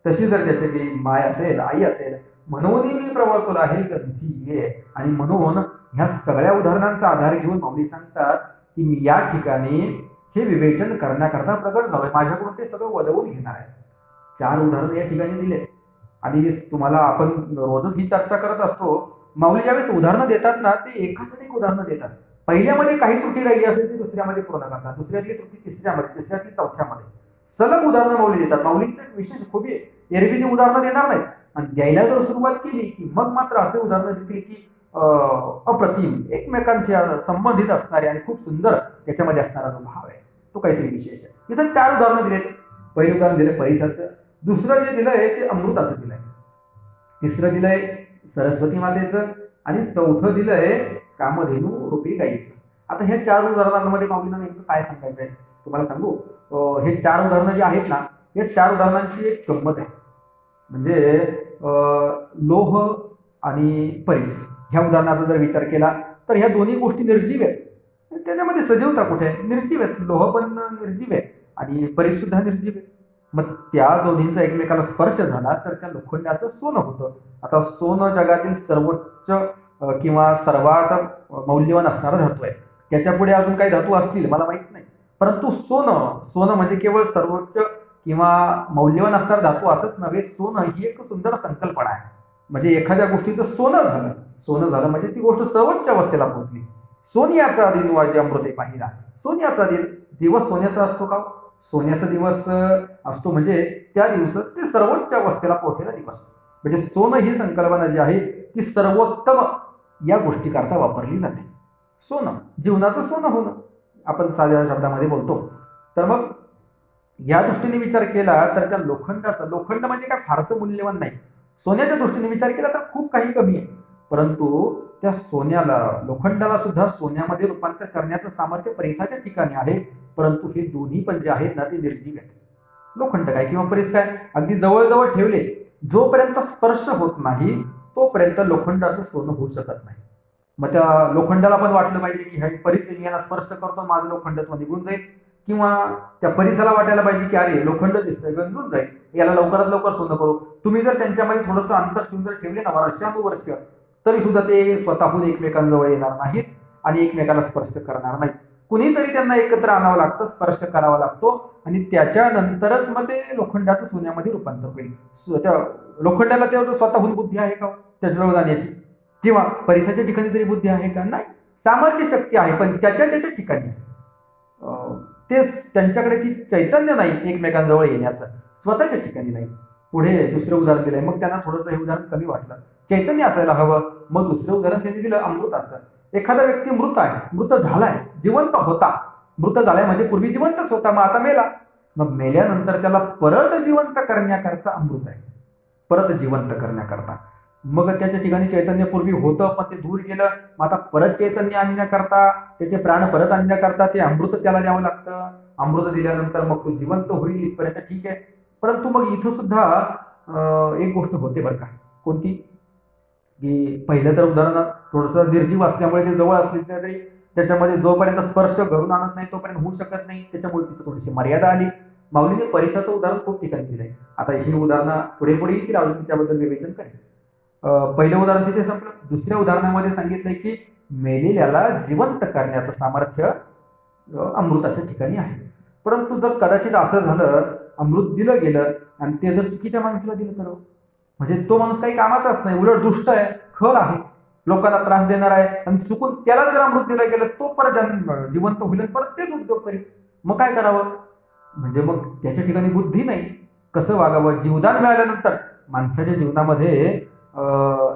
तशी जर त्याची माय असेल, आई असेल, म्हणून मी प्रवर्तला आहे ग्रंथी ये. आणि म्हणून ह्या सगळ्या उदाहरणांचा आधार घेऊन माऊली सांगतात की मी या ठिकाणी हे विवेचन करण्याकरता प्रगट झालोय, माझ्याकडून ते सगळं वदवून घेणार आहे. 4 उदाहरणं या ठिकाणी दिले. आणि तुम्हाला आपण रोजच ही चर्चा करत असतो, माऊली ज्यावेळेस उदाहरणं देतात ना, ते एकाच एक उदाहरणं देतात. पहिल्यामध्ये काही त्रुटी राहिली असेल ती दुसऱ्यामध्ये पूर्ण करतात, दुसऱ्यातली त्रुटी तिसऱ्यामध्ये, तिसऱ्यातली चौथ्यामध्ये. सलग उदाहरणं माऊली देतात. माऊलींचं विशेष खूप एरवी ती उदाहरणं देणार नाहीत, आणि द्यायला जर सुरुवात केली की मग मात्र असे उदाहरणं देतील की अप्रतिम, एकमेकांशी संबंधित असणारे आणि खूप सुंदर त्याच्यामध्ये असणारा जो भाव आहे तो काहीतरी विशेष आहे. इथं 4 उदाहरणं दिलेत. पहिलं उदाहरण दिलं परिसाचं, दुसरं जे दिलंय ते अमृताचं दिलंय, तिसरं दिलंय सरस्वती मातेचं, आणि चौथं दिलंय कामधेनू रूपी गाईचं. आता ह्या 4 उदाहरणांमध्ये माऊलींना नेमकं काय सांगायचंय तुम्हाला सांगू. हे 4 उदाहरणं जी आहेत ना, या 4 उदाहरणांची एक गंमत आहे. म्हणजे लोह आणि परिस ह्या उदाहरणाचा जर विचार केला तर ह्या दोन्ही गोष्टी निर्जीव आहेत. त्याच्यामध्ये सजीवता कुठे आहे? निर्जीव आहेत. लोह पण निर्जीव आहे आणि परिस सुद्धा निर्जीव आहे. मग त्या दोन्हींचा एकमेकाला स्पर्श झाला तर त्या लोखंडाचं सोनं होतं. आता सोनं जगातील सर्वोच्च किंवा सर्वात मौल्यवान असणारा धातू आहे. त्याच्या पुढे अजून काही धातू असतील मला माहित नाही, परंतु सोनं म्हणजे केवळ सर्वोच्च किंवा मौल्यवान असणारा धातू असंच नव्हे. सोनं ही एक सुंदर संकल्पना आहे. म्हणजे एखाद्या गोष्टीचं सोनं झालं म्हणजे ती गोष्ट सर्वोच्च अवस्थेला पोहोचली. सोन्याचा दिन वाजे अमृते पाहिला. सोन्याचा दिवस सोन्याचा असतो का? सोन्याचा दिवस असतो म्हणजे त्या दिवसात ते सर्वोच्च अवस्थेला पोहोचलेला दिवस. म्हणजे सोनं ही संकल्पना जी आहे ती सर्वोत्तम या गोष्टीकरता वापरली जाते. सोनं, जीवनाचं सोनं होणं आपण साध्या शब्दामध्ये बोलतो. तर मग या दृष्टीने विचार केला तर त्या लोखंड म्हणजे काय फारसं मूल्यवान नाही. सोन्याच्या दृष्टीने विचार केला तर खूप काही कमी आहे, परंतु त्या लोखंडाला सुद्धा सोन्यामध्ये रूपांतर करण्याचं सामर्थ्य परिसाच्या ठिकाणी आहे. परंतु हे दोन्ही पण जे आहेत ना ते निर्जीव आहेत. लोखंड काय किंवा परिस काय अगदी जवळजवळ ठेवले, जोपर्यंत स्पर्श होत नाही तोपर्यंत लोखंडाचं सोनं होऊ शकत नाही. मग त्या लोखंडाला पण वाटलं पाहिजे की ह्या परिस यांना स्पर्श करतो, माझं लोखंडत्व निघून जाईल. किंवा त्या परिसराला वाटायला पाहिजे की अरे लोखंड दिसतंय, गंजून जाईल, याला लवकरात लवकर सोनं करू. तुम्ही जर त्यांच्यामध्ये थोडंसं अंतर ठेवून जर ठेवले ना वर्षानुवर्ष, तरी सुद्धा ते स्वतःहून एकमेकांजवळ येणार नाहीत आणि एकमेकाला स्पर्श करणार नाहीत. कुणीतरी त्यांना एकत्र आणावं लागतं, स्पर्श करावा लागतो आणि त्याच्यानंतरच मग ते लोखंडाचं सोन्यामध्ये रूपांतर होईल. त्या लोखंडाला तेव्हा स्वतःहून बुद्धी आहे का त्याच्याजवळ जाण्याची, किंवा परिसराच्या ठिकाणी तरी बुद्धी आहे का? नाही. सामर्थ्य शक्ती आहे, पण त्याच्या ठिकाणी ते त्यांच्याकडे ती चैतन्य नाही एकमेकांजवळ येण्याचं, स्वतःच्या ठिकाणी नाही. पुढे दुसरं उदाहरण दिलंय, मग त्यांना थोडंसं हे उदाहरण कमी वाटलं. चैतन्य असायला हवं. मग दुसरं उदाहरण त्यांनी दिलं अमृताचं. एखादा व्यक्ती मृत आहे, मृत झालाय, जिवंत होता, मृत झालाय म्हणजे पूर्वी जिवंतच होता, मग आता मेला. मग मेल्यानंतर त्याला परत जिवंत करण्याकरता अमृत आहे, परत जिवंत करण्याकरता. मग त्याच्या ठिकाणी चैतन्य पूर्वी होतं, पण ते दूर गेलं. मग आता परत चैतन्य आणण्याकरता, त्याचे प्राण परत आणण्याकरता ते अमृत त्याला द्यावं लागतं. अमृत दिल्यानंतर मग तो जिवंत होईल, इथपर्यंत ठीक आहे. परंतु मग इथं सुद्धा एक गोष्ट होते बरं का. कोणती? की पहिलं तर उदाहरणात थोडंसं निर्जीव असल्यामुळे ते जवळ असले तरी त्याच्यामध्ये जोपर्यंत स्पर्श घडून आणत नाही तोपर्यंत होऊ शकत नाही, त्याच्यामुळे तिथं थोडीशी मर्यादा आली. माऊलीने परिसराचं उदाहरण खूप ठिकाणी दिलंय. आता ही उदाहरणं पुढे येतील, अजून त्याबद्दल विवेचन करेल. पहिलं उदाहरण तिथे संपलं. दुसऱ्या उदाहरणामध्ये सांगितलंय की मेलेल्याला जिवंत करण्याचं सामर्थ्य अमृताच्या ठिकाणी आहे. परंतु जर कदाचित असं झालं, अमृत दिलं गेलं आणि ते जर चुकीच्या माणसाला दिलं तर म्हणजे तो माणूस काही कामाचाच नाही, उलट दुष्ट आहे, खर आहे, लोकांना त्रास देणार आहे, आणि चुकून त्याला जर अमृत दिलं गेलं तो परत जिवंत होईल, परत तेच उद्योग करेल. मग काय करावं? म्हणजे मग त्याच्या ठिकाणी बुद्धी नाही. कसं वागावं? जीवदान मिळाल्यानंतर माणसाच्या जीवनामध्ये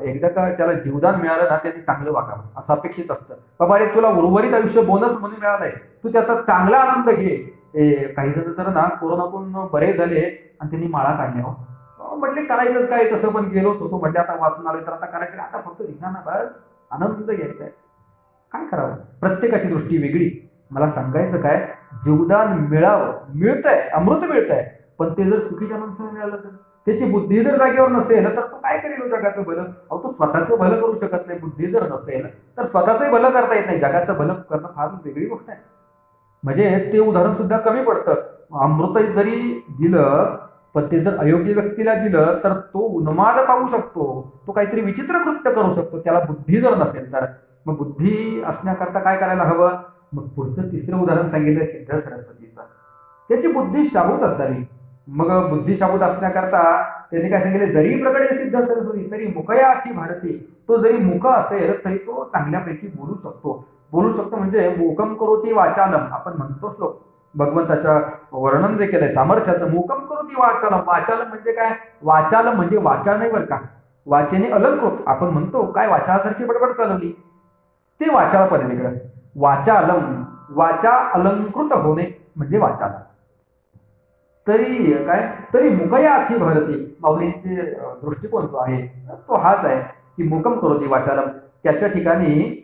एकदा का त्याला जीवदान मिळालं ना, त्याने चांगलं वागावं असं अपेक्षित असतं. बाबा रे तुला उर्वरित आयुष्य बोनस म्हणून मिळालंय, तू त्याचा चांगला आनंद घे. काही जण तर ना कोरोनातून बरे झाले आणि त्यांनी माळा काढल्या. म्हटले करायचंच काय, तसं पण गेलोच होतो, म्हटले आता वाचून आलोय तर आता करायचं, आता फक्त धिंगाणा, बस आनंद घ्यायचा आहे. काय करावं? प्रत्येकाची दृष्टी वेगळी. मला सांगायचं काय, जीवदान मिळावं, मिळतंय, अमृत मिळतंय, पण ते जर चुकीच्या माणसाला मिळालं तर, त्याची बुद्धी जर जागेवर नसेल तर तो काय करेल जगाचं भलं? अहो तो स्वतःचं भलं करू शकत नाही. बुद्धी जर नसेल तर स्वतःचंही भलं करता येत नाही. जगाचं भलं करणं फार वेगळी गोष्ट आहे. म्हणजे ते उदाहरण सुद्धा कमी पडतं. अमृत जरी दिलं पण ते जर अयोग्य व्यक्तीला दिलं तर तो उन्माद पाहू शकतो, तो काहीतरी विचित्र कृत्य करू शकतो, त्याला बुद्धी जर नसेल तर. मग बुद्धी असण्याकरता काय करायला हवं? मग पुढचं तिसरं उदाहरण सांगितलं सिद्ध सरस्वतीचं. त्याची बुद्धी शाबूत असावी. मग बुद्धी शाबूत असण्याकरता त्यांनी काय सांगितले, जरी प्रगटे सिद्ध सरस्वती तरी मुखयाची भारती. तो जरी मुख असेल तरी तो चांगल्यापैकी बोलू शकतो. बोलू शकतो म्हणजे मूकम करोति वाचालम, आपण म्हणतो श्लोक भगवंताच्या वर्णन जे केलंय सामर्थ्याचं, मूकम करोति वाचालम. वाचालम म्हणजे काय? वाचालम म्हणजे वाचा नाही बरं का, वाचेने अलंकृत. आपण म्हणतो काय वाचासारखी बडबड चालवली, ते वाचाला पद वेगळं. वाचालम, वाचा अलंकृत होणे म्हणजे वाचालम. तरी काय, तरी मुखयाची भारती. माऊलींचे दृष्टिकोन जो आहे तो हाच आहे की मूकम करोति वाचालम. त्याच्या ठिकाणी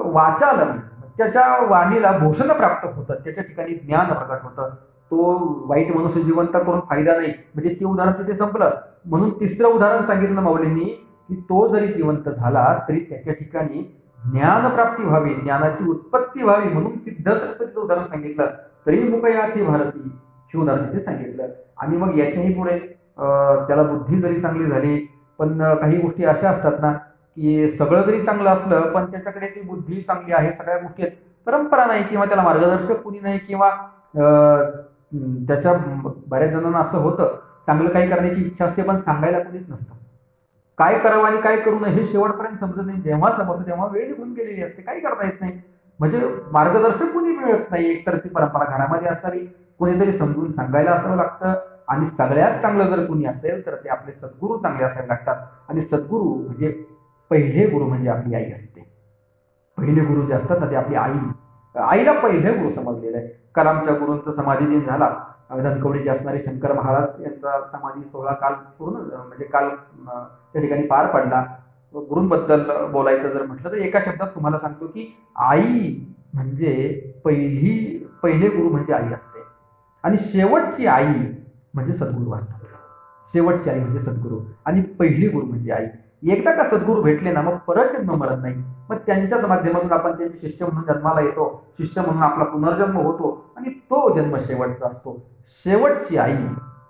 वाचालम, त्याच्या वाणीला भूषण प्राप्त होतं, त्याच्या ठिकाणी ज्ञान प्रकट होतं. तो वाईट मनुष्य जिवंत करून फायदा नाही. म्हणजे ते उदाहरण तिथे संपलं. म्हणून तिसरं उदाहरण सांगितलं माऊलींनी की तो जरी जिवंत झाला तरी त्याच्या ठिकाणी ज्ञान प्राप्ती व्हावी, ज्ञानाची उत्पत्ती व्हावी, म्हणून सिद्ध सरस्वतीचं उदाहरण सांगितलं. तरी मुखयाची भारती हे उदाहरण तिथे सांगितलं. आणि मग याच्याही पुढे त्याला बुद्धी जरी चांगली झाली, पण काही गोष्टी अशा असतात ना की सगळं जरी चांगलं असलं पण त्याच्याकडे ती बुद्धी चांगली आहे, सगळ्या गोष्टी आहेत, परंपरा नाही किंवा त्याला मार्गदर्शक कुणी नाही, किंवा त्याच्या बऱ्याच जणांना असं होतं चांगलं काही करण्याची इच्छा असते पण सांगायला कुणीच नसतं. काय करावं आणि काय करू नये हे शेवटपर्यंत समजत नाही. जेव्हा समजतं तेव्हा वेळ निघून गेलेली असते, काही करता येत नाही. म्हणजे मार्गदर्शक कुणी मिळत नाही. एकतर ती परंपरा घरामध्ये असावी, कुणीतरी समजून सांगायला असावं लागतं, आणि सगळ्यात चांगलं जर कुणी असेल तर ते आपले सद्गुरू चांगले असावे लागतात. आणि सद्गुरू म्हणजे पहिले गुरु म्हणजे आपली आई असते. पहिले गुरु जे असतात ना ते आपली आई, आईला पहिले गुरु समजलेलं आहे. कलामच्या गुरूंचा समाधी दिन झाला, धनकवडीचे असणारे शंकर महाराज यांचा समाधी सोहळा काल पूर्ण म्हणजे काल त्या ठिकाणी पार पडला. गुरूंबद्दल बोलायचं जर म्हटलं तर एका शब्दात तुम्हाला सांगतो की आई म्हणजे पहिले गुरु म्हणजे आई असते, आणि शेवटची आई म्हणजे सद्गुरू असतात. शेवटची आई म्हणजे सद्गुरू आणि पहिली गुरु म्हणजे आई. एकदा का सद्गुरू भेटले ना मग परत जन्म मरत नाही. मग त्यांच्याच माध्यमातून आपण त्यांचे शिष्य म्हणून जन्माला येतो, शिष्य म्हणून आपला पुनर्जन्म होतो आणि तो जन्म शेवटचा असतो. शेवटची आई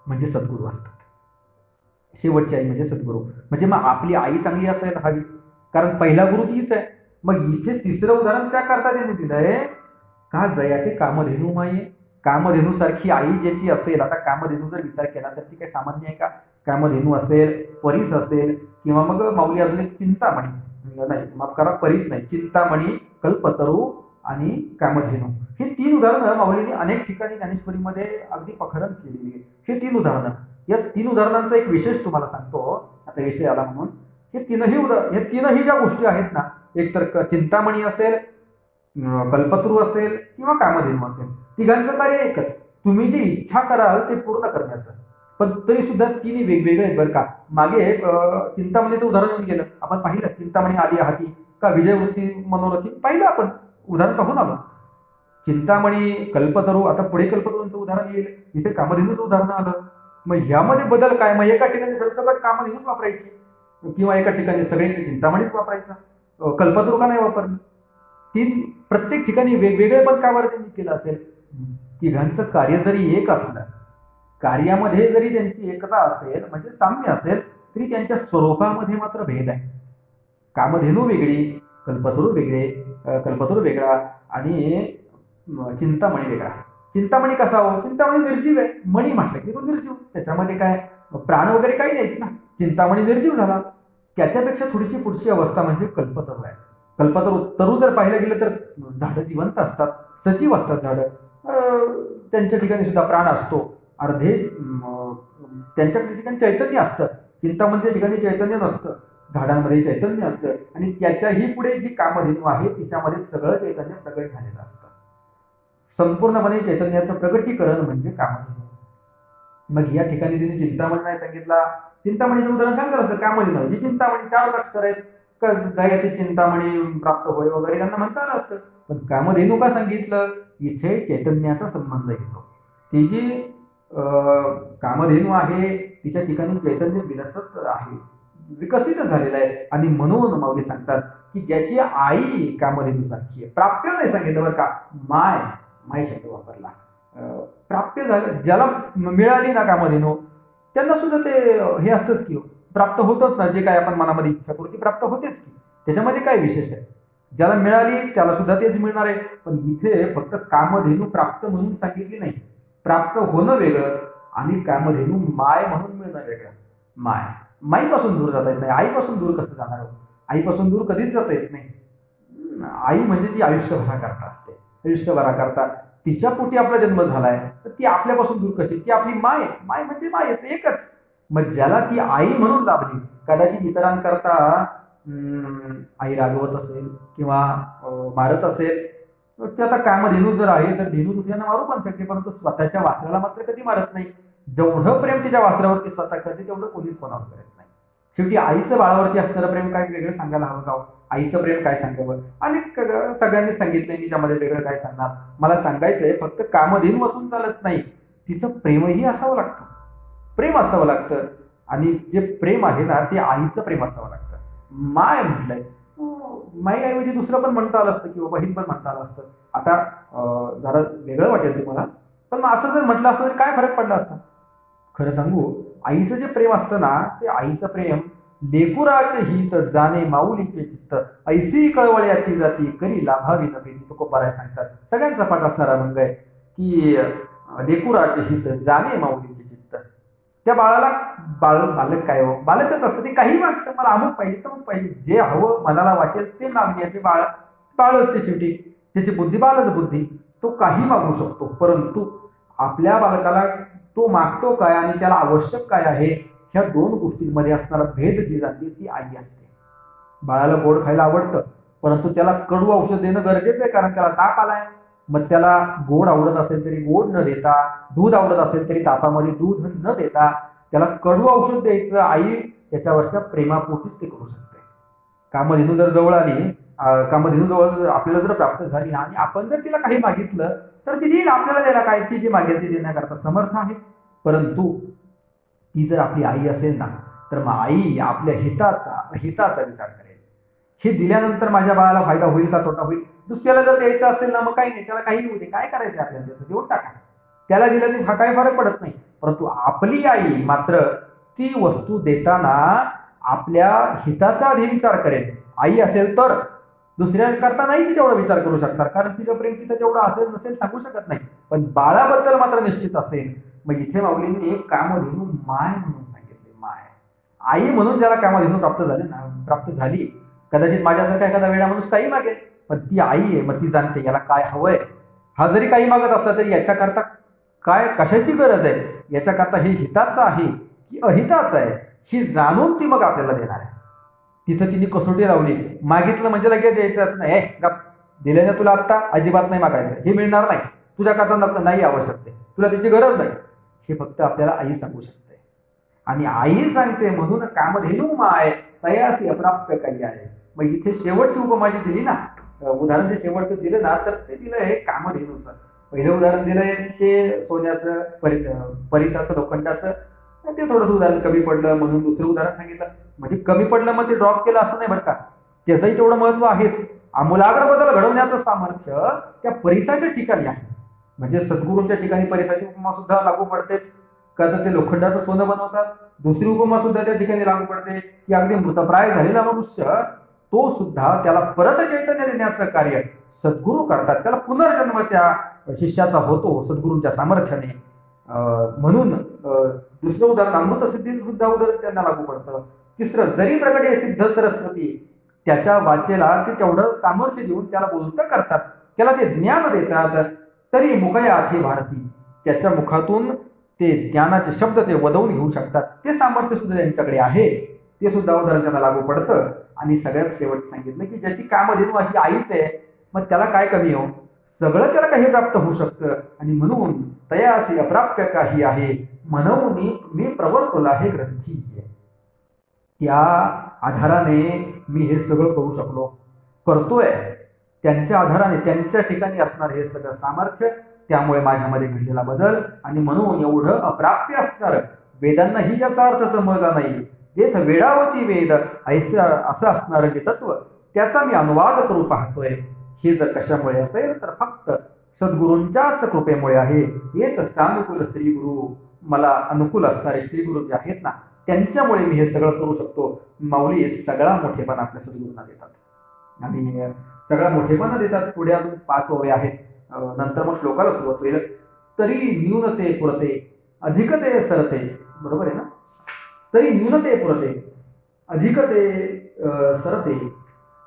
म्हणजे सद्गुरू असतात. शेवटची आई म्हणजे सद्गुरू. म्हणजे मग आपली आई चांगली असायला हवी, कारण पहिला गुरु तीच आहे. मग इथे तिसरं उदाहरण त्या करता त्यांनी दिलंय का जया ते कामधेनू माये. कामधेनू सारखी आई ज्याची असेल, आता कामधेनू जर विचार केला तर ती काही सामान्य आहे का? कामधेनू असेल, परीस असेल, किंवा मग माऊली अजून एक चिंतामणी, नाही माफ करा, परीस नाही, चिंतामणी, कल्पतरू आणि कामधेनू, हे 3 उदाहरणं माऊलीने अनेक ठिकाणी ज्ञानेश्वरीमध्ये अगदी पखरण केलेली आहे. हे 3 उदाहरणं, या 3 उदाहरणांचा एक विशेष तुम्हाला सांगतो. आता विषय आला म्हणून हे तीनही ज्या गोष्टी आहेत ना, एक तर चिंतामणी असेल, कल्पतरू असेल किंवा कामधेनू असेल, तिघांचं कार्य एकच, तुम्ही जी इच्छा कराल ते पूर्ण करण्याचं. पण तरी सुद्धा तिन्ही वेगवेगळे आहेत बरं का. मागे चिंतामणीचं उदाहरण येऊन गेलं, आपण पाहिलं चिंतामणी आली हाती का विजयवृत्ती मनोरथी, पाहिलं आपण उदाहरण पाहून आलो. चिंतामणी, कल्पतरू, आता पुढे कल्पतरूंचं उदाहरण येईल, इथे कामधेनूचं उदाहरण आलं. मग ह्यामध्ये बदल काय? मग एका ठिकाणी सरसकट कामधेनूच वापरायची किंवा एका ठिकाणी सगळ्यांनी चिंतामणीच वापरायचा, कल्पतरू का नाही वापरली? प्रत्येक ठिकाणी वेगवेगळे पण का बरं त्यांनी केलं असेल? तिघांचं कार्य जरी एक असलं, कार्यामध्ये जरी त्यांची एकता असेल म्हणजे साम्य असेल, तरी त्यांच्या स्वरूपामध्ये मात्र भेद आहे. कामधेनू वेगळी, कल्पतरू वेगळा आणि चिंतामणी वेगळा. चिंतामणी कसा हो? चिंतामणी निर्जीव आहे. मणी म्हटलं की तो निर्जीव, त्याच्यामध्ये काय प्राण वगैरे काही नाहीत ना. चिंतामणी निर्जीव झाला. त्याच्यापेक्षा थोडीशी पुढची अवस्था म्हणजे कल्पतरू आहे. कल्पतरू जर पाहिलं गेलं तर झाडं जिवंत असतात, सजीव असतात झाडं, त्यांच्या ठिकाणी सुद्धा प्राण असतो, अर्धे त्यांच्या ठिकाणी चैतन्य असतं. चिंतामणीच्या ठिकाणी चैतन्य नसतं, झाडांमध्ये चैतन्य असतं. आणि त्याच्याही पुढे जी कामधेनू आहे तिच्यामध्ये सगळं चैतन्य प्रगट झालेलं असतं. संपूर्णपणे चैतन्याचं प्रगटीकरण म्हणजे कामधेनू. मग या ठिकाणी तिने चिंतामणी नाही सांगितला. चिंतामणीचं उदाहरण सांगत असतं. कामधेनू जी चिंतामणी 4 अक्षर आहेत, जयाती चिंतामणी प्राप्त होय वगैरे त्यांना म्हणता आलं असतं. पण कामधेनू का सांगितलं? इथे चैतन्याचा संबंध येतो. ती जी कामधेनू आहे तिच्या ठिकाणी चैतन्य विलसत आहे, विकसित झालेलं आहे. आणि म्हणून माऊली सांगतात की ज्याची आई कामधेनू सारखी आहे. प्राप्य नाही सांगितलं बरं का, माय शब्द वापरला. प्राप्य झालं, ज्याला मिळाली ना कामधेनू त्यांना सुद्धा ते हे असतंच की प्राप्त होतच ना. जे काय आपण मनामध्ये इच्छा करू ती प्राप्त होतेच की, त्याच्यामध्ये काय विशेष आहे? ज्याला मिळाली त्याला सुद्धा तेच मिळणार आहे. पण इथे फक्त कामधेनू प्राप्त म्हणून सांगितली नाही, प्राप्त होणं वेगळं आणि कामधेनू माय म्हणून मिळणं वेगळं. माईपासून दूर जाता येत नाही. आईपासून दूर कसं जाणार हो? आईपासून दूर कधीच जाता येत नाही. आई म्हणजे ती आयुष्यभराकरता असते, आयुष्यभराकरता तिच्या पोटी आपला जन्म झालाय, तर ती आपल्यापासून दूर कशी? ती आपली माय म्हणजे मायच एकच. मग ज्याला ती आई म्हणून लाभली, कदाचित इतरांकरता आई रागवत असेल किंवा मारत असेल, ते आता कामधेनू जर आहे तर धेनू दुसऱ्यांना मारू पण शकते, परंतु स्वतःच्या वासराला मात्र कधी मारत नाही. जेवढं प्रेम तिच्या वासरावरती स्वतः करते तेवढं कोणीच कोणावर करत नाही. शेवटी आईचं बाळावरती असणारं प्रेम काय वेगळं सांगायला हवं का? आईचं प्रेम काय सांगावं? आणि सगळ्यांनी सांगितलंय, मी त्यामध्ये वेगळं काय सांगणार? मला सांगायचंय फक्त कामधेनू असून चालत नाही, तिचं प्रेमही असावं लागतं, प्रेम असावं लागतं. आणि जे प्रेम आहे ना ते आईचं प्रेम असावं लागतं. माय म्हटलंय, माईऐवजी दुसरं पण म्हणता आलं असतं किंवा बहीण पण म्हणता आलं असतं. आता जरा वेगळं वाटेल तुम्हाला, पण मग असं जर म्हटलं असतं तरी काय फरक पडला असता? खरं सांगू, आईचं जे प्रेम असतं ना ते आईचं प्रेम लेकुराचे हित जाणे माऊलीचे चित्त, ऐसी कळवळ्याची जाती करी लाभावी नव्हे. तुकोबाराय सांगतात, सगळ्यांचा पाठ असणारा अभंग आहे की लेकुराचे हित जाणे माऊलीचे चित्त. त्या बाळाला बालक काय हो? बालकच असतं. ते काही मागतं, मला अमुक पाहिजे तमुक पाहिजे, जे हवं मनाला वाटेल ते मागण्याचे बाळच ते. शेवटी त्याची बुद्धी बालच बुद्धी, तो काही मागू शकतो. परंतु आपल्या बालकाला तो मागतो काय आणि त्याला आवश्यक काय आहे, ह्या 2 गोष्टींमध्ये असणारा भेद जी जाते ती आई असते. बाळाला गोड खायला आवडतं, परंतु त्याला कडू औषध देणं गरजेचं आहे, कारण त्याला ताप आलाय. मग त्याला गोड आवडत असेल तरी गोड न देता, दूध आवडत असेल तरी तापामध्ये दूध न देता त्याला कडू औषध द्यायचं. आई त्याच्यावरच्या प्रेमापोटीच ते करू शकते. कामधेनू जर जवळ आली, कामधेनू जवळ आपल्याला जर प्राप्त झाली आणि आपण जर तिला काही मागितलं तर ती देईल आपल्याला. द्यायला काय, ती जी मागेल ती देण्याकरता समर्थ आहे. परंतु ती जर आपली आई असेल ना तर मग आई आपल्या हिताचा विचार करेल. हे दिल्यानंतर माझ्या बाळाला फायदा होईल का तोटा होईल. दुसऱ्याला जर द्यायचं असेल ना मग काही नाही, त्याला काही होते, काय करायचं आपल्याला, देऊन टाका, त्याला दिलं तरी काही फरक पडत नाही. परंतु आपली आई मात्र ती वस्तू देताना आपल्या हिताचा आधी विचार करेल. आई असेल तर दुसऱ्यांकरता नाही ती तेवढा विचार करू शकणार, कारण तिचं प्रेम तिचं तेवढं असेल नसेल सांगू शकत नाही, पण बाळाबद्दल मात्र निश्चित असेल. मग इथे माऊलींनी एक कामधेनू माय म्हणून सांगितले. माय, आई म्हणून ज्याला कामधेनू प्राप्त झाली. कदाचित माझ्यासारखा एखादा वेळा माणूस काही मागेल, पण ती आई आहे, मग ती जाणते याला काय हवंय. हा जरी काही मागत असला तरी याच्याकरता काय कशाची गरज आहे, याच्याकरता हे हिताचं आहे की अहिताचं आहे ही जाणून ती मग आपल्याला देणार आहे. तिथं तिने कसोटी लावली. मागितलं म्हणजे लगेच द्यायचं नाही. दिले ना तुला आत्ता अजिबात नाही मागायचं, हे मिळणार नाही, तुझ्याकरता नाही आवश्यक, तुला त्याची गरज नाही, हे फक्त आपल्याला आई सांगू शकते. आणि आई सांगते म्हणून कामधेनू माय तयासी अप्राप्य काही आहे. मग इथे शेवटची उपमा जी दिली ना, उदाहरण जे शेवटचं दिलं ना, तर ते दिलं आहे कामधेनूचं. पहिलं उदाहरण दिलंय ते सोन्याचं, परिसाचं, लोखंडाचं, ते थोडंसं उदाहरण कमी पडलं म्हणून दुसरं उदाहरण सांगितलं. म्हणजे कमी पडलं मग ते ड्रॉप केलं असं नाही बरं का, त्याचंही तेवढं महत्व आहेच. आमूलाग्र बदल घडवण्याचं सामर्थ्य त्या परिसाच्या ठिकाणी आहे. म्हणजे सद्गुरूंच्या ठिकाणी परिसाची उपमा सुद्धा लागू पडतेच, का तर ते लोखंडाचं सोनं बनवतात. दुसरी उपमा सुद्धा त्या ठिकाणी लागू पडते की अगदी मृतप्राय झालेला मनुष्य तो सुद्धा त्याला परत चैतन्य देण्याचं कार्य सद्गुरू करतात, त्याला पुनर्जन्म त्या शिष्याचा होतो सद्गुरूंच्या सामर्थ्याने. म्हणून दुसरं उदाहरण अमृत सिद्धी सुद्धा उदाहरण त्यांना लागू पडतं. तिसरं, जरी प्रगटे सिद्ध सरस्वती, त्याच्या वाचेला ते तेवढं सामर्थ्य देऊन त्याला बोलतं करतात, त्याला ते ज्ञान देतात. तरी मुखयार्थी भारती, त्याच्या मुखातून ते ज्ञानाचे शब्द ते वदवून घेऊ शकतात, ते सामर्थ्य सुद्धा त्यांच्याकडे आहे, ते सुद्धा उदाहरण त्यांना लागू पडतं. आणि सगळ्यात शेवट सांगितलं की ज्याची कामधेनू अशी आईच आहे, मग त्याला काय कमी हो, सगळं त्याला काही प्राप्त होऊ शकतं. आणि म्हणून तयासी अप्राप्य काही आहे, म्हणून मी प्रवर्तला हे ग्रंथी. त्या आधाराने मी हे सगळं करू शकलो, करतोय, त्यांच्या आधाराने त्यांच्या ठिकाणी असणार हे सगळं सामर्थ्य, त्यामुळे माझ्यामध्ये घडलेला बदल. आणि म्हणून एवढं अप्राप्य असणार, वेदांनाही याचा अर्थ समजला नाही, जेथ वेडावती वेद असं असणारं जे तत्व, त्याचा मी अनुवाद करू पाहतोय. हे जर कशामुळे असेल तर फक्त सद्गुरूंच्याच कृपेमुळे आहे. येत सानुकूल श्रीगुरु, मला अनुकूल असणारे श्रीगुरु जे आहेत ना, त्यांच्यामुळे मी हे सगळं करू शकतो. माऊली सगळा मोठेपणा आपल्या सद्गुरूंना देतात आणि सगळा मोठेपणा देतात. पुढे अजून 5 ओव्या आहेत, नंतर मग श्लोकाला सुरुवात होईल. तरी न्यूनते पुरते अधिकते सरते, बरोबर आहे ना, तरी न्यूनते पुरते अधिकते सरते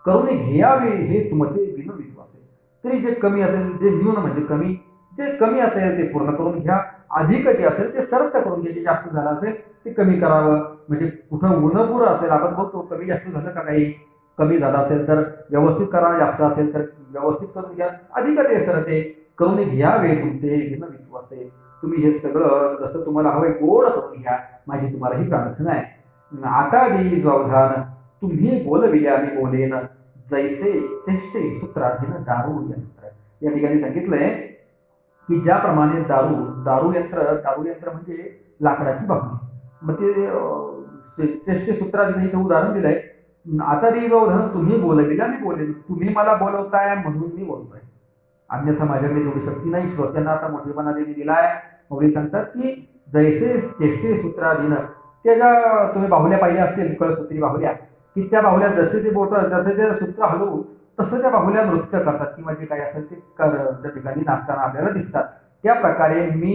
करुणे घ्यावे हे तुमते विनविश्वासे. तरी जे कमी असेल, जे न्यून म्हणजे कमी, जे कमी असेल ते पूर्ण करून घ्या, अधिक जे असेल ते सरत करून घ्या, जे जास्त झालं असेल ते कमी करावं. म्हणजे कुठं उन्हपुर असेल, आपण बघतो कमी जास्त झालं का, काही कमी झालं असेल तर व्यवस्थित करा, जास्त असेल तर व्यवस्थित करून घ्या. अधिक ते सरते करून घ्यावे तुमचे विनविश्वासे. तुम्ही हे सगळं जसं तुम्हाला हवंय गोड करून घ्या, माझी तुम्हाला ही प्रार्थना आहे. आता देई अवधान तुम्ही बोलविल्या मी बोलेन, जैसे चेष्टे सूत्राधीन दारू यंत्र. या ठिकाणी सांगितलंय की ज्याप्रमाणे दारू यंत्र म्हणजे लाकडाची बाहुली, मग ते चेष्टे सूत्राधीन इथं उदाहरण दिलंय. आता देई अवधान तुम्ही बोलविल्या मी बोलेन, तुम्ही मला बोलवताय म्हणून मी बोलतोय, अन्यथा माझ्याकडे जेवढी शक्ती नाही. श्रोत्यांना आता मोठेपणा दिलाय. मौली सांगतात की जैसे चेष्टे सूत्राधीन, त्याच्या तुम्ही बाहुल्या पाहिल्या असतील, कळसूत्री बाहुल्या, की त्या बाहुल्या जसे ते बोट जसे ते सूत्र हलवू तसं त्या बाहुल्या नृत्य करतात किंवा जे काही असेल ते त्या ठिकाणी नाचताना आपल्याला दिसतात. त्या प्रकारे मी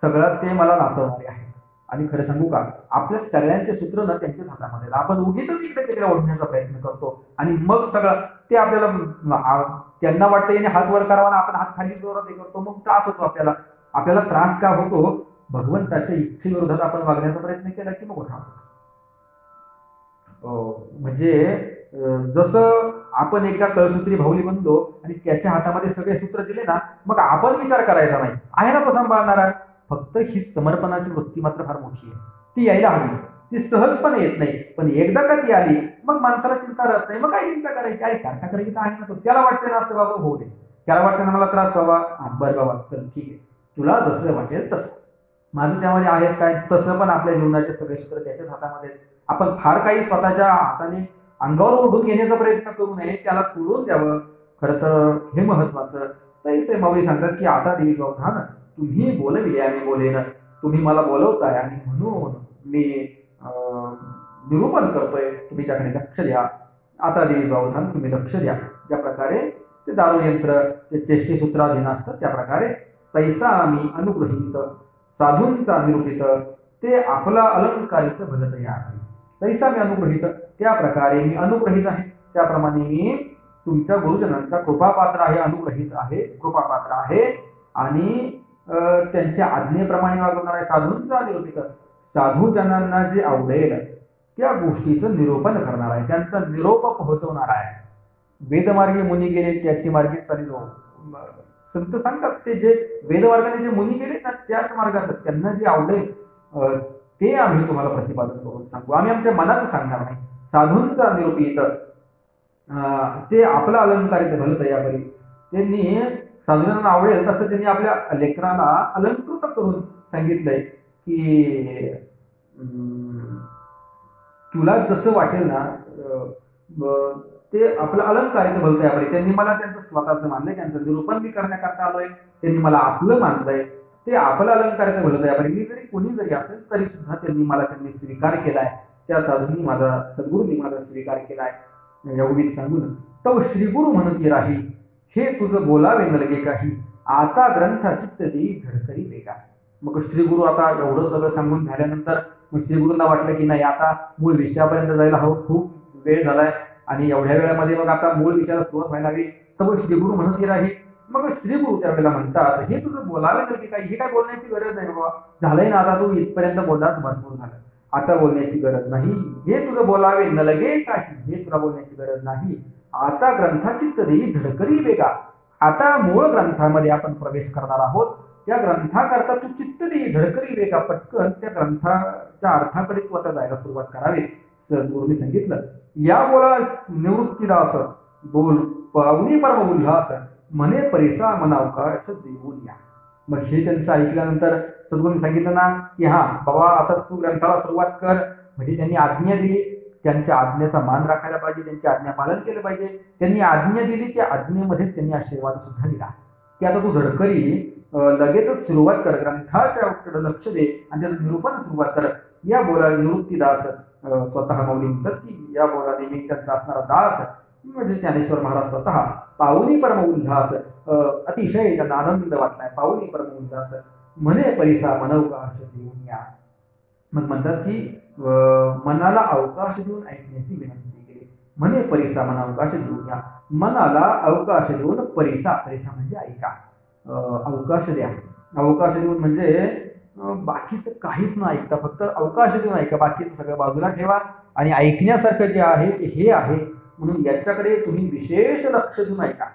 सगळं ते मला नाचवणारे आहे. आणि खरं सांगू का, आपल्या सगळ्यांचे सूत्र ना त्यांच्याच हातामध्ये, आपण उगीच इकडे तिकडे ओढण्याचा प्रयत्न करतो आणि मग सगळं ते आपल्याला, त्यांना वाटतं याने हात वर करावा ना, आपण हात खाली जोरात हे करतो, मग त्रास होतो आपल्याला. आपल्याला त्रास का होतो, भगवंताच्या इच्छेविरोधात आपण वागण्याचा प्रयत्न केला की मग होता. म्हणजे जसं आपण एकदा कळसूत्री बाहुली बनलो आणि त्याच्या हातामध्ये सगळे सूत्र दिले ना, मग आपण विचार करायचा नाही, आहे ना तो सांभाळणारा. फक्त ही समर्पणाची वृत्ती मात्र फार मोठी आहे, ती यायला हवी. ती सहजपणे येत नाही, पण एकदा का ती आली मग माणसाला चिंता राहत नाही. मग काय चिंता करायची, अरे काय करायची तर आहे ना, तो त्याला वाटते ना असं बाबा होऊ दे, त्याला वाटतं ना मला त्रास व्हावा, बरं बाबा चल ठीक आहे, तुला जसं वाटेल तसं, माझं त्यामध्ये आहेच काय. तसं पण आपल्या जीवनाचे सगळे सूत्र त्याच्याच हातामध्ये. आपण फार काही स्वतःच्या हाताने अंगावर ओढून घेण्याचा प्रयत्न करू नये, त्याला सोडून द्यावं. खरं तर हे महत्वाचं. तैसे माऊली सांगतात की आता देवी अवधान तुम्ही बोलविले आणि बोलेन, तुम्ही मला बोलवताय आणि म्हणून मी निरूपण करतोय, तुम्ही त्याकडे लक्ष द्या. आता देवी अवधान तुम्ही लक्ष द्या. ज्या प्रकारे ते दारू यंत्र ते चेष्टेसूत्राधीन असतं त्या प्रकारे तैसा आम्ही अनुग्रहित साधूंचा निरूपित ते आपला अलंकारित भलतया आहे. तैसा मी अनुग्रहित, त्या प्रकारे मी अनुग्रहित आहे, त्याप्रमाणे मी तुमच्या गुरुजनांचा कृपापात्र आहे, अनुग्रहित आहे, कृपापात्र आहे आणि त्यांच्या आज्ञेप्रमाणे वागवणार आहे. साधूंचा निरूपित, साधूजनांना जे आवडेल त्या गोष्टीचं निरूपण करणार आहे, त्यांचा निरोप पोहोचवणार आहे. वेदमार्गे मुनी गेले त्याची मार्गे चालिलो. संत सांगतात ते जे वेदमार्गाने जे मुनी गेले ना त्याच मार्गाचं त्यांना जे आवडेल ते आम्ही तुम्हाला प्रतिपादन करून सांगू, आम्ही आमच्या मनाचं सांगणार नाही. साधूंचा निरूपित ते आपला अलंकारित भलतया करी, त्यांनी साधूंना आवडेल तसं त्यांनी आपल्या लेकराला अलंकृत करून सांगितलंय की तुला जसं वाटेल ना ते आपलं अलंकारित भलतया करी. त्यांनी मला त्यांचं स्वतःचं मानलंय, त्यांचं निरूपण मी करण्याकरता आलोय, त्यांनी मला आपलं मानलंय, ते आपलं अलंकारित भलतया करी. मी जरी कोणी जरी असेल तरी सुद्धा त्यांनी स्वीकार केलाय, त्या साधूंनी माझा सद्गुरूंनी माझा स्वीकार केलाय. एवढीच सांगून तव श्रीगुरु म्हणती राही, हे तुझं बोलावे नलगे काही, आता ग्रंथा चित्त देई धडकरी वेगा. मग श्रीगुरु आता एवढं सगळं सांगून झाल्यानंतर मग श्रीगुरूंना वाटलं की नाही आता मूळ विषयापर्यंत जायला हवं, खूप वेळ झालाय आणि एवढ्या वेळामध्ये मग आता मूळ विषयाला सुरुवात व्हायला हवी. तर श्रीगुरु म्हणती राही. मग श्रीगुरु त्यावेळेला म्हणतात हे तुझं बोलावे नलगे काही, हे काय बोलण्याची गरज नाही बाबा, झालंय ना आता तू इथपर्यंत बोललास, भरपूर झालं, आता बोलण्याची गरज नाही. हे तुझं बोलावे नलगे काही, हे तुला बोलण्याची गरज नाही. आता ग्रंथाचित्त देई झडकरी वेगा, आता मूळ ग्रंथामध्ये आपण प्रवेश करणार आहोत. त्या ग्रंथाकरता तू चित्त देई झडकरी वेगा, पटकन त्या ग्रंथाच्या अर्थाकडे तू आता जायला सुरुवात करावीस. सद्गुरूंनी सांगितलं या बोला निवृत्तीदास, बोल पावनी परम उल्हास, म्हणे परिसा मनावकाश देऊन या. मग हे त्यांचं ऐकल्यानंतर सद्गुरूंनी सांगितलं ना की हा बाबा आता तू ग्रंथाला सुरुवात कर. म्हणजे त्यांनी आज्ञा दिली, त्यांच्या आज्ञेचा मान राखायला पाहिजे, त्यांची आज्ञा पालन केलं पाहिजे. त्यांनी आज्ञा दिली, त्या आज्ञेमध्येच त्यांनी आशीर्वाद सुद्धा दिला की आता तू झडकरी लगेचच सुरुवात कर, ग्रंथाकडे लक्ष दे आणि त्याचं निरूपण सुरुवात कर. या बोला निवृत्तीदास स्वतः मौली म्हणतात की या बोला नेहमी त्यांचा असणारा दास म्हणजे ज्ञानेश्वर महाराज स्वतः पावनी परम उल्हास, अतिशय त्यांना आनंद वाटलाय. पावनी परम उल्हास म्हणे परिसा मनवकाश देऊन या. मग म्हणतात की मनाला अवकाश देऊन ऐकण्याची विनंती केली. म्हणे परिसा मनावकाश देऊन या, मनाला अवकाश देऊन परिसा, परिसा म्हणजे ऐका, अवकाश द्या. अवकाश देऊन म्हणजे बाकीचं काहीच न ऐकता फक्त अवकाश देऊन ऐका, बाकीचं सगळं बाजूला ठेवा आणि ऐकण्यासारखं जे आहे ते हे आहे म्हणून याच्याकडे तुम्ही विशेष लक्ष देऊन ऐका.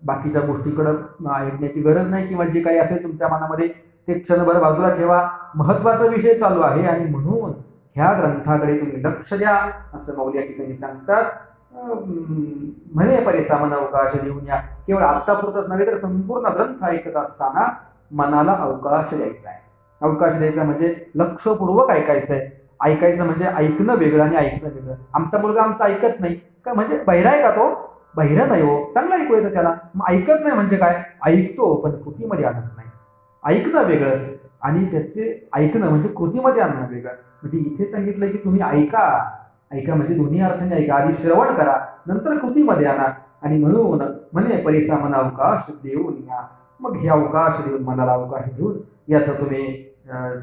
बाकीच्या गोष्टीकडं ऐकण्याची गरज नाही किंवा जे काही असेल तुमच्या मनामध्ये ते क्षणभर बाजूला ठेवा. महत्वाचा विषय चालू आहे आणि म्हणून ह्या ग्रंथाकडे तुम्ही लक्ष द्या असं मौली या ठिकाणी सांगतात. म्हणे परिसा मन अवकाश देऊन या. केवळ आत्तापुरतच नव्हे तर संपूर्ण ग्रंथ ऐकत असताना मनाला अवकाश द्यायचा आहे. अवकाश द्यायचा म्हणजे लक्षपूर्वक ऐकायचंय. ऐकायचं म्हणजे ऐकणं वेगळं आणि ऐकणं वेगळं. आमचा मुलगा आमचं ऐकत नाही का म्हणजे बहिरा आहे का तो? बहिरा नाही हो, चांगलं ऐकू येतं त्याला. मग ऐकत नाही म्हणजे काय? ऐकतो पण कृतीमध्ये आणत नाही. ऐकणं वेगळं आणि त्याचे ऐकणं म्हणजे कृतीमध्ये आणणं वेगळं. म्हणजे इथे सांगितलं की तुम्ही ऐका. ऐका म्हणजे दोन्ही अर्थाने ऐका. आधी श्रवण करा नंतर कृतीमध्ये आणा. आणि म्हणून म्हणे परिसा मन अवकाश देऊन या. मग हे अवकाश देऊन मनाला अवकाश देऊन याचं तुम्ही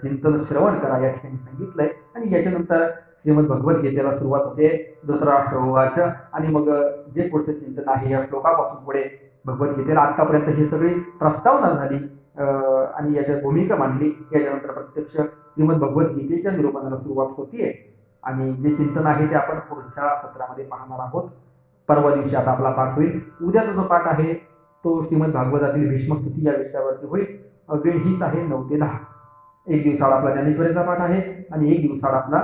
चिंतन श्रवण करा या ठिकाणी सांगितलंय. आणि याच्यानंतर श्रीमद भगवद्गीतेला सुरुवात होते धृतराष्ट्र आणि मग जे पुढचं चिंतन आहे या श्लोकापासून पुढे भगवद्गीतेला आतापर्यंत ही सगळी प्रस्तावना झाली आणि याच्यात भूमिका मांडली. याच्यानंतर प्रत्यक्ष श्रीमद भगवद्गीतेच्या निरूपणाला सुरुवात होतीये आणि जे चिंतन आहे ते आपण पुढच्या सत्रामध्ये पाहणार आहोत. परवा दिवशी आता आपला पाठ होईल. उद्याचा जो पाठ आहे तो श्रीमद भागवतातील भीष्मस्तुती या विषयावरती होईल. वेळ हीच आहे 9 ते 10. एक दिवसाआड आपला ज्ञानेश्वरीचा पाठ आहे आणि एक दिवसाआड आपला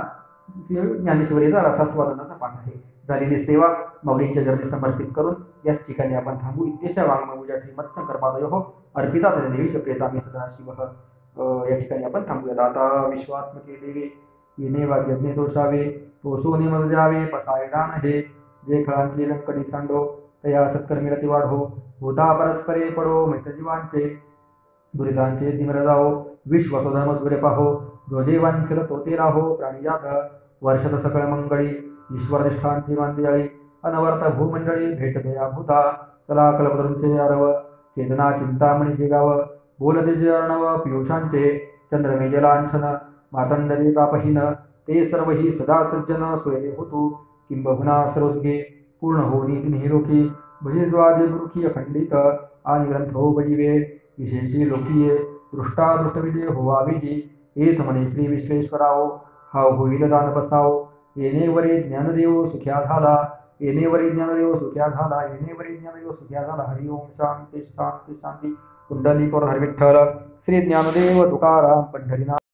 ज्ञानेश्वरीचा रसास्वादनाचा पाठ आहे. झालेली सेवा मौलींच्या चरणी समर्पित करून याच ठिकाणी आपण थांबू. इत्येषा वाङ्मयपूजा श्रीमत्शंकर पादयोः अर्पिता देवी प्रियतामे सदाशिवः. या ठिकाणी आपण थांबूयात. आता विश्वात्मके देवी येणे वाद्यज्ञे तोषावे तोषोनी मज द्यावे पसाय दान हे जे खळांची लंकडी सांडो तया सत्कर्मी रती वाढो होता परस्परे पडो मैत्रजीवांचे दुरितांचे तिमिर जाओ विश्वसधर्म सूर्य पाहो जो जे वांछल तो ते राहो प्राणिजात वर्षत सकळ मंगळी ईश्वर निष्ठांची मांदियाळी अनवर्त भूमंडळी भेट दया भूता चला कल्पतरूंचे आरव चेतना चिंतामणीचे गाव बोलते जे अर्णव पियुषांचे चंद्रमे लांछन मातंडले तापहीन ते सर्व ही सदा सज्जन सोयरे होतू किंबहुना सर्वसुखे पूर्ण हो नीती निरोखी भजिद्वादे गुरुखी अखंडित आणि ग्रंथो बजिवे विशेषी लोकीये दृष्टादृष्टविजय होवाविजी एथ मने श्री विश्वेश्वराओ हाव होईल दान बसाओ येणेवरी ज्ञानदेव सुख्या झाला येणेवरी ज्ञानदेव सुख्या झाला येणेवरी ज्ञानदेव सुख्या झाला हरि ओम शांती शांती शांती कुंडली हर विठ्ठल श्री ज्ञानदेव तुकाराम पंढरीनाथ